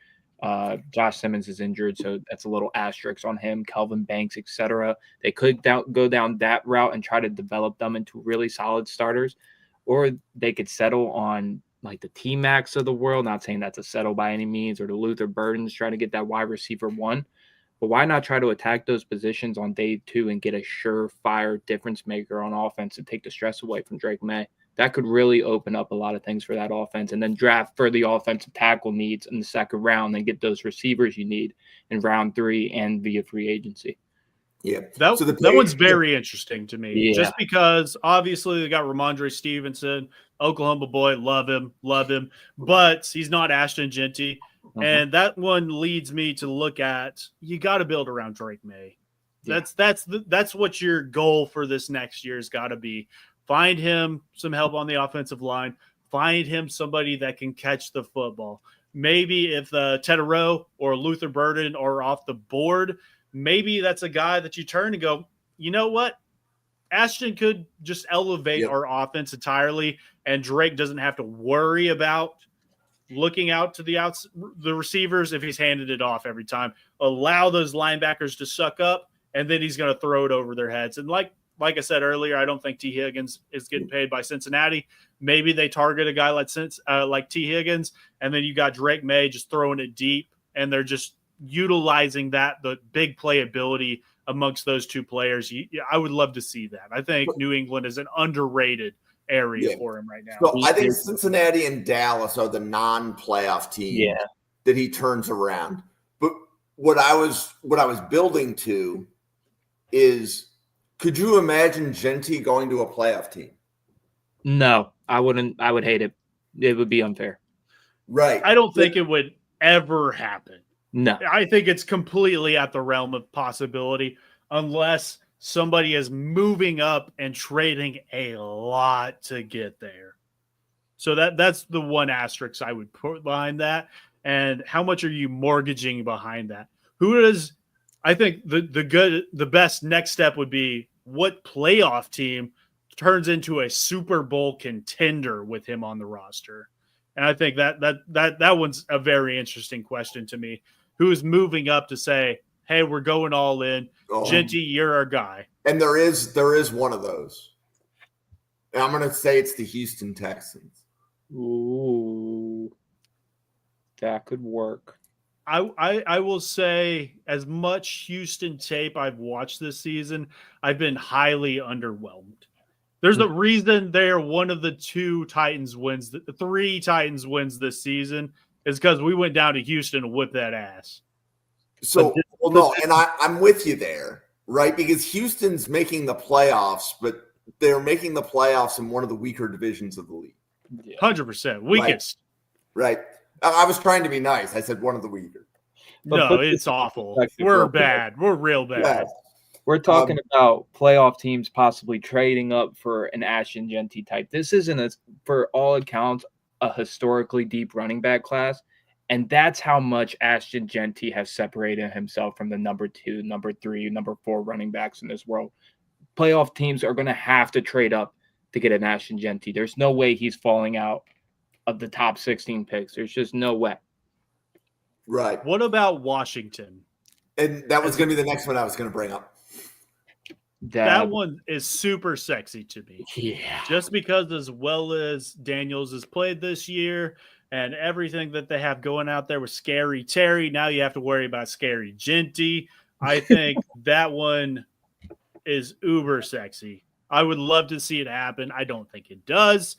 S3: Josh Simmons is injured, so that's a little asterisk on him, Kelvin Banks, etc. They could go down that route and try to develop them into really solid starters, or they could settle on like the T-Max of the world, not saying that's a settle by any means, or the Luther Burdens, trying to get that wide receiver one. But why not try to attack those positions on day 2 and get a surefire difference maker on offense to take the stress away from Drake May? That could really open up a lot of things for that offense, and then draft for the offensive tackle needs in the second round and get those receivers you need in round 3 and via free agency.
S1: Yeah.
S2: That one's very interesting to me, just because obviously they got Ramondre Stevenson, Oklahoma boy, love him, but he's not Ashton Jeanty. And that one leads me to look at, you got to build around Drake May. That's what your goal for this next year has got to be. Find him some help on the offensive line. Find him somebody that can catch the football. Maybe if Teterow or Luther Burden are off the board, maybe that's a guy that you turn and go, you know what? Ashton could just elevate our offense entirely, and Drake doesn't have to worry about looking out to the receivers if he's handed it off every time. Allow those linebackers to suck up, and then he's going to throw it over their heads. And like I said earlier, I don't think T. Higgins is getting paid by Cincinnati. Maybe they target a guy like T. Higgins, and then you got Drake May just throwing it deep, and they're just utilizing the big playability amongst those two players. I would love to see that. I think New England is an underrated area for him right now.
S1: So I think Cincinnati and Dallas are the non-playoff team that he turns around. But what I was building to is, could you imagine Jeanty going to a playoff team?
S3: No, I wouldn't. I would hate it. It would be unfair.
S1: Right.
S2: I don't think it would ever happen.
S3: No.
S2: I think it's completely at the realm of possibility, unless somebody is moving up and trading a lot to get there. So that's the one asterisk I would put behind that. And how much are you mortgaging behind that? I think the best next step would be, what playoff team turns into a Super Bowl contender with him on the roster? And I think that one's a very interesting question to me. Who's moving up to say, hey, we're going all in. Jeanty, you're our guy.
S1: And there is one of those. And I'm going to say it's the Houston Texans.
S3: Ooh, that could work.
S2: I will say, as much Houston tape I've watched this season, I've been highly underwhelmed. There's a reason they're one of the three Titans wins this season is because we went down to Houston to whip that ass.
S1: So, I'm with you there, right? Because Houston's making the playoffs, but they're making the playoffs in one of the weaker divisions of the league.
S2: 100% weakest.
S1: Right. I was trying to be nice. I said one of the weaker.
S2: No, it's awful. We're bad. We're real bad.
S1: Yeah.
S3: We're talking about playoff teams possibly trading up for an Ashton Jeanty type. This isn't, for all accounts, a historically deep running back class. And that's how much Ashton Jeanty has separated himself from the number 2, number 3, number 4 running backs in this world. Playoff teams are going to have to trade up to get an Ashton Jeanty. There's no way he's falling out of the top 16 picks. There's just no way.
S1: Right.
S2: What about Washington?
S1: And that was going to be the next one I was going to bring up.
S2: That one is super sexy to me.
S3: Yeah.
S2: Just because as well as Daniels has played this year and everything that they have going out there with Scary Terry, now you have to worry about Scary Jeanty. I think that one is uber sexy. I would love to see it happen. I don't think it does,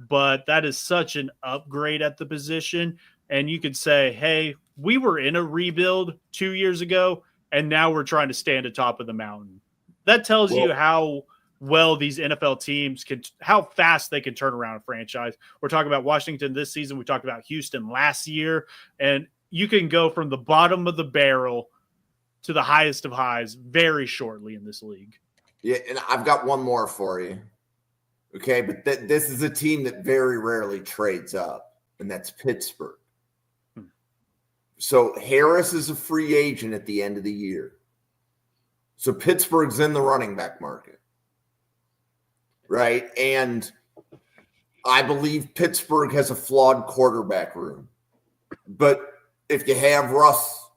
S2: but that is such an upgrade at the position. And you could say, hey, we were in a rebuild 2 years ago, and now we're trying to stand atop of the mountain. That tells you how well these NFL teams how fast they can turn around a franchise. We're talking about Washington this season. We talked about Houston last year, and you can go from the bottom of the barrel to the highest of highs very shortly in this league.
S1: Yeah, and I've got one more for you. Okay, but this is a team that very rarely trades up, and that's Pittsburgh. So Harris is a free agent at the end of the year. So Pittsburgh's in the running back market, right? And I believe Pittsburgh has a flawed quarterback room. But if you have Russ,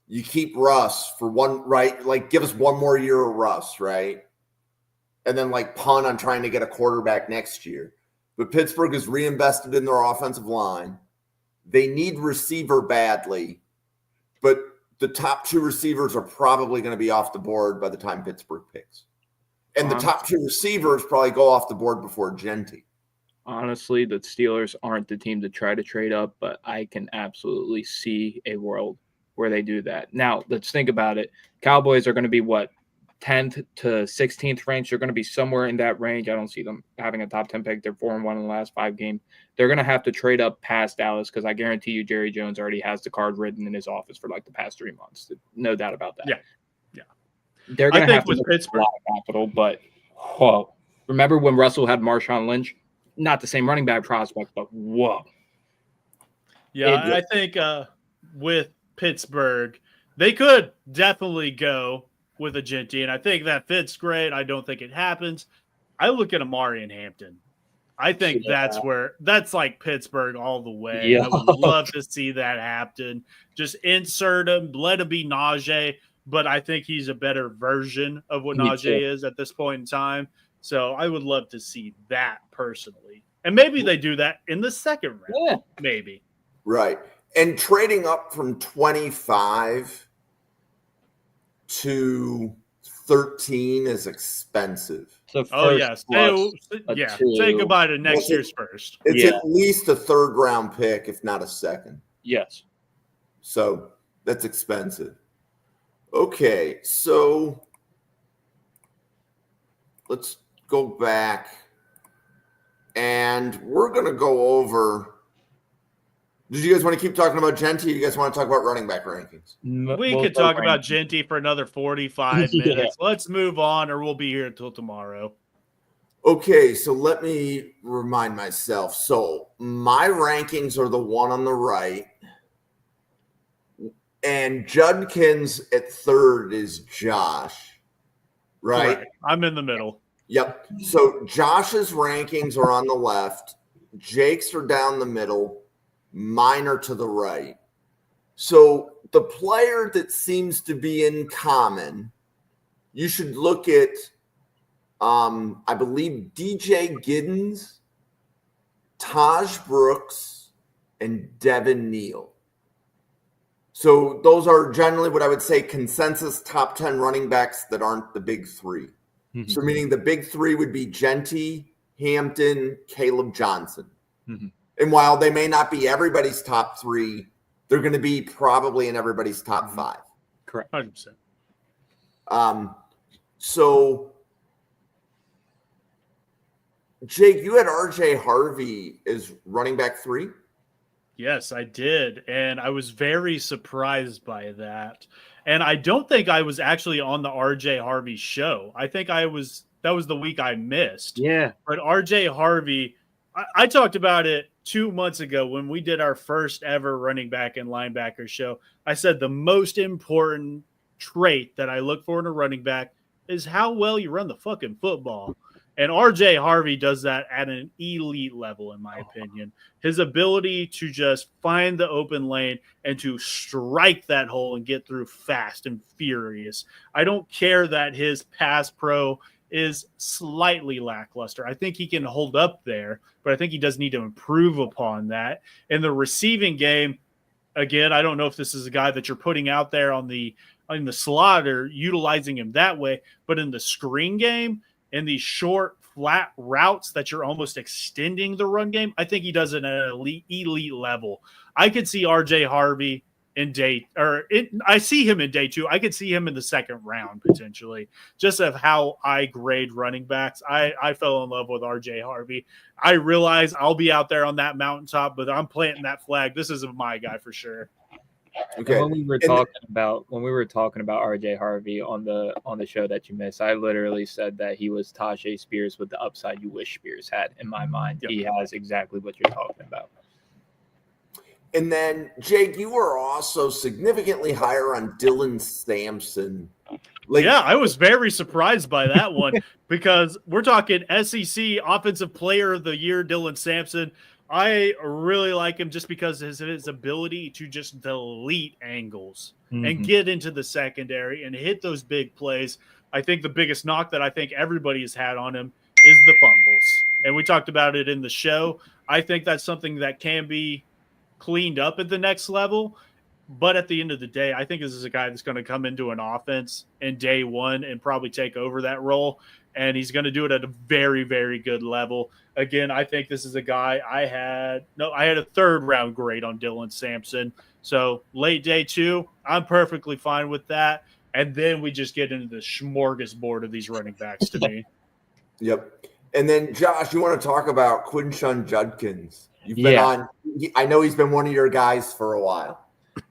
S1: you keep Russ for one, right? Like give us one more year of Russ, right? And then like punt on trying to get a quarterback next year. But Pittsburgh is reinvested in their offensive line. They need receiver badly, but the top 2 receivers are probably going to be off the board by the time Pittsburgh picks. And the top 2 receivers probably go off the board before Jeanty.
S3: Honestly, the Steelers aren't the team to try to trade up, but I can absolutely see a world where they do that. Now, let's think about it. Cowboys are going to be what? 10th to 16th range. They're going to be somewhere in that range. I don't see them having a top 10 pick. They're 4-1 in the last 5 games. They're going to have to trade up past Dallas because I guarantee you Jerry Jones already has the card written in his office for like the past 3 months. No doubt about that.
S2: Yeah.
S3: They're going to have to Pittsburgh a lot of capital, but whoa. Remember when Russell had Marshawn Lynch? Not the same running back prospect, but whoa.
S2: Yeah, I think with Pittsburgh, they could definitely go with a Jeanty, and I think that fits great. I don't think it happens. I look at Amari and Hampton. I think that's like Pittsburgh all the way.
S3: Yeah.
S2: I would love to see that happen. Just insert him, let him be Najee, but I think he's a better version of what Najee is at this point in time. So I would love to see that personally. And maybe they do that in the second round.
S3: Yeah.
S2: Maybe.
S1: Right. And trading up from 25 to 13 is expensive.
S3: So
S2: yes. Say goodbye to next year's first.
S1: It's at least a 3rd round pick, if not a 2nd.
S3: Yes.
S1: So that's expensive. Okay, so let's go back and we're going to go over. Did you guys want to keep talking about Jeanty? Or you guys want to talk about running back rankings?
S2: We could talk about Jeanty for another 45 minutes. Let's move on or we'll be here until tomorrow.
S1: Okay, so let me remind myself. So my rankings are the one on the right. And Judkins at 3rd is Josh, right?
S2: I'm in the middle.
S1: Yep. So Josh's rankings are on the left. Jake's are down the middle. Mine are to the right. So the player that seems to be in common, you should look at, I believe, DJ Giddens, Taj Brooks, and Devin Neal. So those are generally what I would say consensus top 10 running backs that aren't the big three.
S3: Mm-hmm.
S1: So meaning the big three would be Jeanty, Hampton, Caleb Johnson.
S3: Mm-hmm.
S1: And while they may not be everybody's top three, they're going to be probably in everybody's top five.
S3: Correct.
S2: 100%.
S1: So, Jake, you had RJ Harvey as running back 3?
S2: Yes, I did. And I was very surprised by that. And I don't think I was actually on the RJ Harvey show. I think that was the week I missed.
S3: Yeah.
S2: But RJ Harvey, I talked about it 2 months ago when we did our first ever running back and linebacker show. I said the most important trait that I look for in a running back is how well you run the fucking football. And RJ Harvey does that at an elite level, in my opinion. His ability to just find the open lane and to strike that hole and get through fast and furious. I don't care that his pass pro is slightly lackluster. I think he can hold up there, but I think he does need to improve upon that. In the receiving game, again, I don't know if this is a guy that you're putting out there in the slot or utilizing him that way, but in the screen game, in these short, flat routes that you're almost extending the run game, I think he does it at an elite level. I could see RJ Harvey I see him in day 2. I could see him in the second round potentially, just of how I grade running backs. I fell in love with RJ Harvey. I realize I'll be out there on that mountaintop, but I'm planting that flag. This is my guy for sure.
S1: Okay.
S3: When we were talking about RJ Harvey on the show that you missed, I literally said that he was Tajay Spears with the upside you wish Spears had. In my mind, Yep. He has exactly what you're talking about.
S1: And then, Jake, you were also significantly higher on Dylan Sampson.
S2: Yeah, I was very surprised by that one because we're talking SEC Offensive Player of the Year, Dylan Sampson. I really like him just because of his ability to just delete angles and get into the secondary and hit those big plays. I think the biggest knock that I think everybody has had on him is the fumbles. And we talked about it in the show. I think that's something that can be cleaned up at the next level. But at the end of the day, I think this is a guy that's going to come into an offense in day 1 and probably take over that role. And he's going to do it at a very, very good level. Again, I think this is a guy I had a 3rd round grade on Dylan Sampson. So late day 2, I'm perfectly fine with that. And then we just get into the smorgasbord of these running backs to me.
S1: Yep. And then, Josh, you want to talk about Quinshon Judkins. You've been on – I know he's been one of your guys for a while.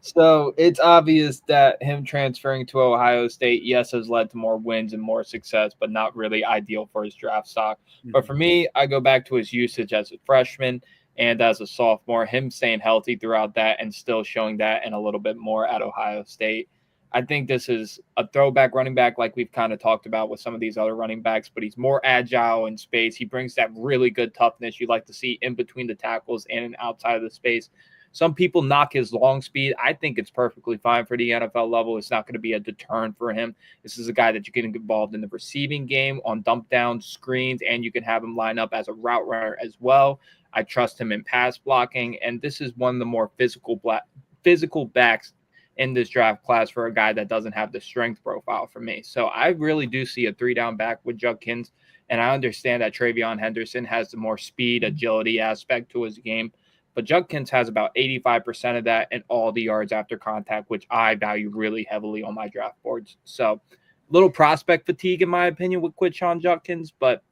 S3: So it's obvious that him transferring to Ohio State, yes, has led to more wins and more success, but not really ideal for his draft stock. But for me, I go back to his usage as a freshman and as a sophomore, him staying healthy throughout that and still showing that and a little bit more at Ohio State. I think this is a throwback running back like we've kind of talked about with some of these other running backs, but he's more agile in space. He brings that really good toughness you like to see in between the tackles and outside of the space. Some people knock his long speed. I think it's perfectly fine for the NFL level. It's not going to be a deterrent for him. This is a guy that you can get involved in the receiving game on dump down screens, and you can have him line up as a route runner as well. I trust him in pass blocking, and this is one of the more physical backs in this draft class for a guy that doesn't have the strength profile for me. So I really do see a 3-down back with Judkins, and I understand that Travion Henderson has the more speed, agility aspect to his game. But Judkins has about 85% of that and all the yards after contact, which I value really heavily on my draft boards. So little prospect fatigue, in my opinion, with Quinshon Judkins, but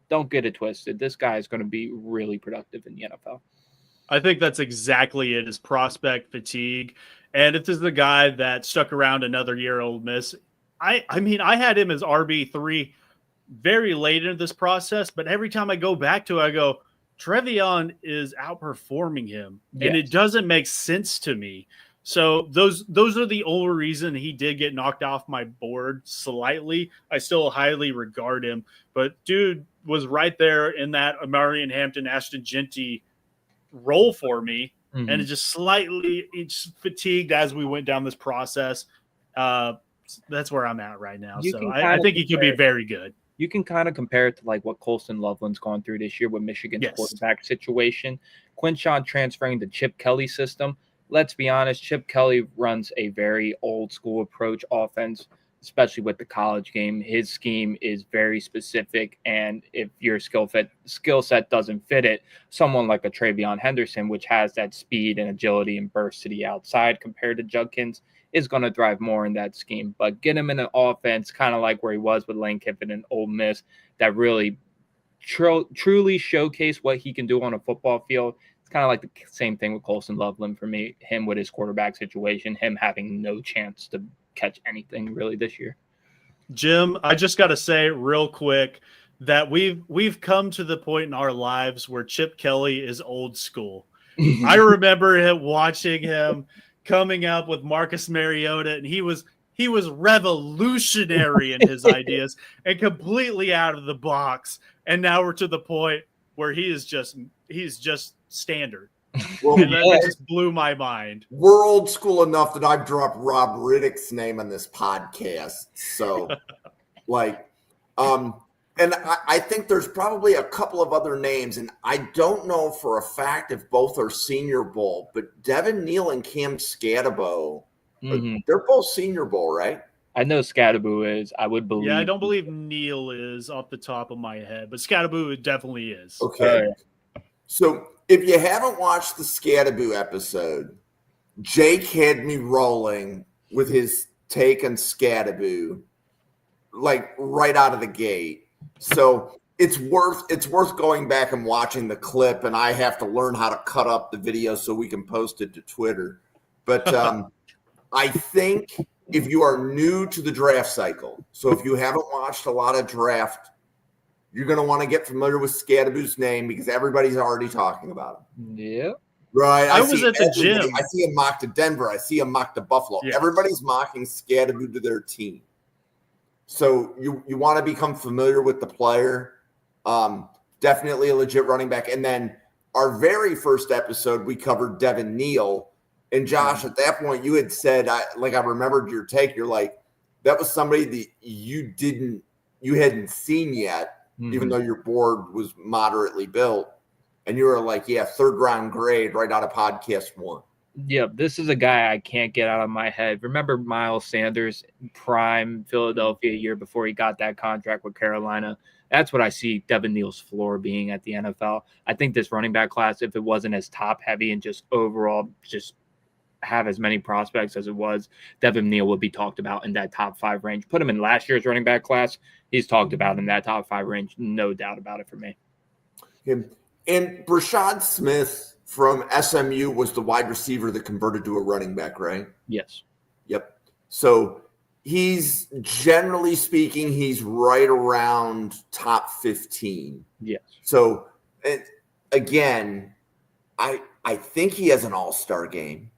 S3: don't get it twisted. This guy is going to be really productive in the NFL.
S2: I think that's exactly it, is prospect fatigue. And if this is the guy that stuck around another year at Ole Miss, I mean, I had him as RB3 very late into this process, but every time I go back to it, I go, Trevion is outperforming him, and it doesn't make sense to me. So those are the only reason he did get knocked off my board slightly. I still highly regard him, but dude was right there in that Amarian Hampton, Ashton Jeanty role for me, and it just slightly fatigued as we went down this process. That's where I'm at right now. So I think he could be very good.
S3: You can kind of compare it to like what Colston Loveland's gone through this year with Michigan's quarterback situation. Quinshon transferring the Chip Kelly system. Let's be honest, Chip Kelly runs a very old school approach offense, especially with the college game. His scheme is very specific, and if your skill set doesn't fit it, someone like a Travion Henderson, which has that speed and agility and burst to the outside compared to Judkins, is going to thrive more in that scheme. But get him in an offense kind of like where he was with Lane Kiffin and Ole Miss that really truly showcase what he can do on a football field. It's kind of like the same thing with Colston Loveland for me, him with his quarterback situation, him having no chance to catch anything really this year.
S2: Jim, I just got to say real quick that we've come to the point in our lives where Chip Kelly is old school. I remember watching him coming up with Marcus Mariota, and he was revolutionary in his ideas and completely out of the box. And now we're to the point where he's just standard.
S1: Well,
S2: and that just blew my mind.
S1: We're old school enough that I've dropped Rob Riddick's name on this podcast. So, and I think there's probably a couple of other names, and I don't know for a fact if both are Senior Bowl, but Devin Neal and Cam Scatabo, they're both Senior Bowl, right?
S3: I know Scatabo is. I would believe.
S2: Yeah, I don't believe Neal is off the top of my head, but Scatabo definitely is.
S1: Okay. So if you haven't watched the Scatabo episode, Jake had me rolling with his take on Scatabo, like right out of the gate. So it's worth going back and watching the clip, and I have to learn how to cut up the video so we can post it to Twitter. But I think if you are new to the draft cycle, so if you haven't watched a lot of draft, you're going to want to get familiar with Scatabo's name because everybody's already talking about him.
S3: Yeah.
S1: Right.
S2: I was at the gym.
S1: I see him mock to Denver. I see him mock to Buffalo. Yes. Everybody's mocking Scatabo to their team. So you want to become familiar with the player. Definitely a legit running back. And then our very first episode, we covered Devin Neal. And Josh, at that point, you had said, I remembered your take. You're like, that was somebody that you hadn't seen yet, even though your board was moderately built. And you were like, yeah, 3rd round grade right out of podcast 1.
S3: Yeah, this is a guy I can't get out of my head. Remember Miles Sanders, prime Philadelphia year before he got that contract with Carolina? That's what I see Devin Neal's floor being at the NFL. I think this running back class, if it wasn't as top heavy and just overall just have as many prospects as it was, Devin Neal would be talked about in that top 5 range. Put him in last year's running back class, he's talked about in that top 5 range. No doubt about it for me.
S1: And Brashad Smith from SMU was the wide receiver that converted to a running back, right?
S3: Yes.
S1: Yep. So he's, generally speaking, he's right around top 15.
S3: Yes.
S1: So, again, I think he has an all-star game.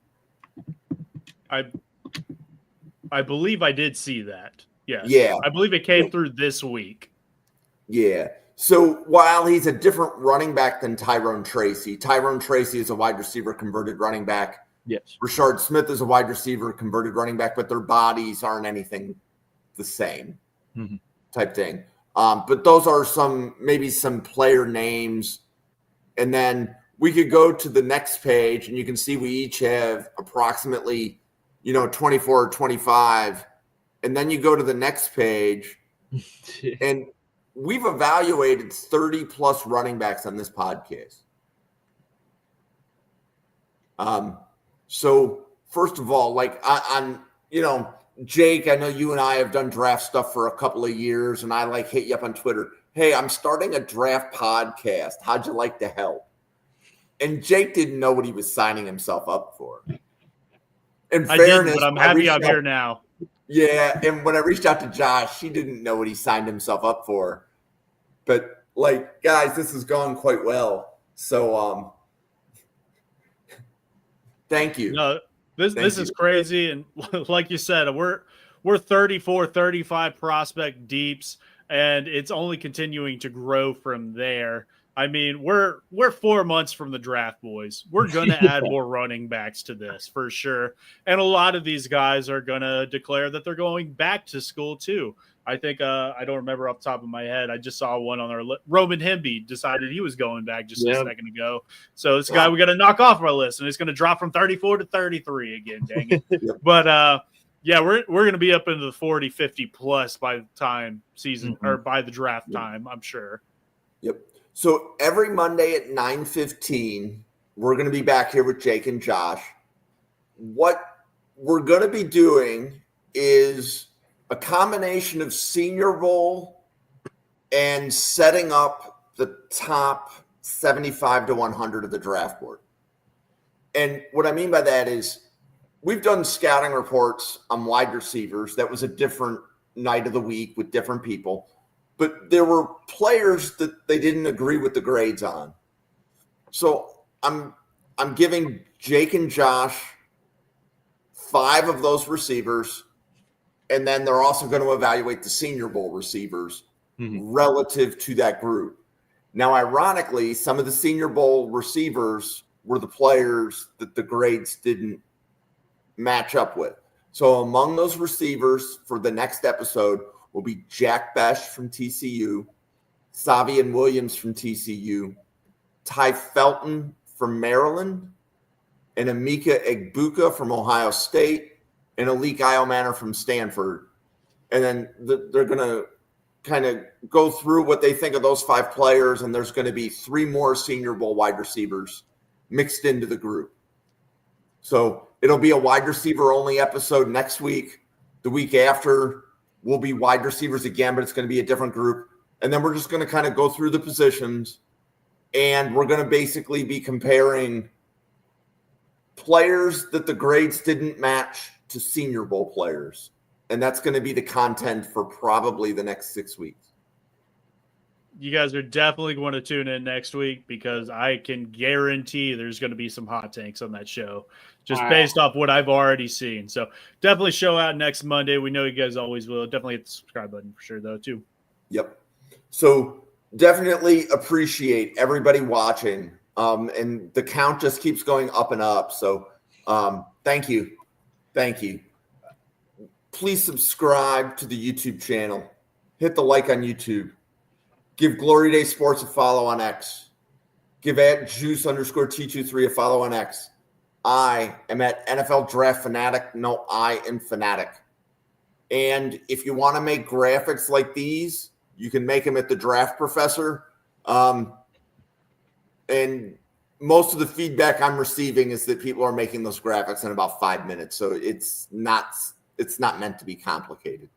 S2: I believe I did see that. Yes.
S1: Yeah.
S2: I believe it came through this week.
S1: Yeah. So while he's a different running back than Tyrone Tracy is a wide receiver converted running back.
S3: Yes.
S1: Rashard Smith is a wide receiver converted running back, but their bodies aren't anything the same type thing. But those are maybe some player names. And then we could go to the next page and you can see we each have approximately, 24 or 25. And then you go to the next page and we've evaluated 30 plus running backs on this podcast. So first of all, Jake, I know you and I have done draft stuff for a couple of years, and I hit you up on Twitter. Hey, I'm starting a draft podcast. How'd you like to help? And Jake didn't know what he was signing himself up for. In fairness,
S2: but I'm happy I'm here now.
S1: Yeah, and when I reached out to Josh, he didn't know what he signed himself up for. But, guys, this has gone quite well. So, thank you.
S2: No, This is crazy. And like you said, we're 34, 35 prospect deeps, and it's only continuing to grow from there. I mean, we're 4 months from the draft, boys. We're going to add more running backs to this for sure. And a lot of these guys are going to declare that they're going back to school too. I think I don't remember off the top of my head. I just saw one on our Roman Hemby decided he was going back just a second ago. So this guy we got to knock off our list, and it's going to drop from 34 to 33 again. Dang it! But yeah, we're going to be up into the 40, 50 plus by the time season or by the draft time. I'm sure.
S1: Yep. So every Monday at 9:15, we're going to be back here with Jake and Josh. What we're going to be doing is a combination of Senior Bowl and setting up the top 75 to 100 of the draft board. And what I mean by that is we've done scouting reports on wide receivers. That was a different night of the week with different people. But there were players that they didn't agree with the grades on. So I'm giving Jake and Josh 5 of those receivers, and then they're also going to evaluate the Senior Bowl receivers relative to that group. Now, ironically, some of the Senior Bowl receivers were the players that the grades didn't match up with. So among those receivers for the next episode will be Jack Besh from TCU, Savion Williams from TCU, Ty Felton from Maryland, and Emeka Egbuka from Ohio State, and Alik Iomanner from Stanford. And then they're going to kind of go through what they think of those 5 players, and there's going to be 3 more Senior Bowl wide receivers mixed into the group. So it'll be a wide receiver only episode next week. The week after will be wide receivers again, but it's going to be a different group. And then we're just going to kind of go through the positions, and we're going to basically be comparing players that the grades didn't match to Senior Bowl players. And that's going to be the content for probably the next 6 weeks.
S2: You guys are definitely going to tune in next week because I can guarantee there's going to be some hot takes on that show just based off what I've already seen. So definitely show out next Monday. We know you guys always will. Definitely hit the subscribe button for sure, though, too.
S1: Yep. So definitely appreciate everybody watching. And the count just keeps going up and up. So thank you. Thank you. Please subscribe to the YouTube channel. Hit the like on YouTube. Give Glory Day Sports a follow on X. Give @Juice_T23 a follow on X. I am at NFL Draft Fanatic. No, I am Fanatic. And if you want to make graphics like these, you can make them at the Draft Professor. And most of the feedback I'm receiving is that people are making those graphics in about 5 minutes. So it's not meant to be complicated.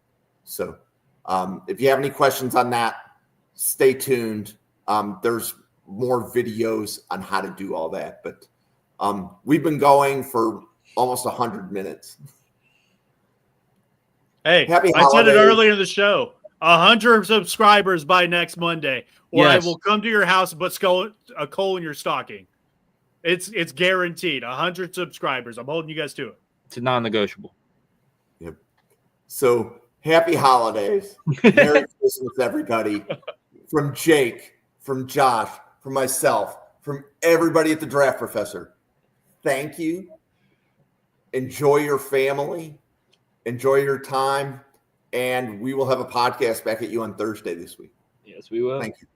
S1: So if you have any questions on that, stay tuned. There's more videos on how to do all that. But we've been going for almost 100 minutes.
S2: Hey, I said it earlier in the show. 100 subscribers by next Monday, or I will come to your house and put a coal in your stocking. It's guaranteed. 100 subscribers. I'm holding you guys to it.
S3: It's a non-negotiable.
S1: Yep. So happy holidays. Merry Christmas, everybody. From Jake, from Josh, from myself, from everybody at the Draft Professor. Thank you. Enjoy your family. Enjoy your time. And we will have a podcast back at you on Thursday this week.
S3: Yes, we will.
S1: Thank you.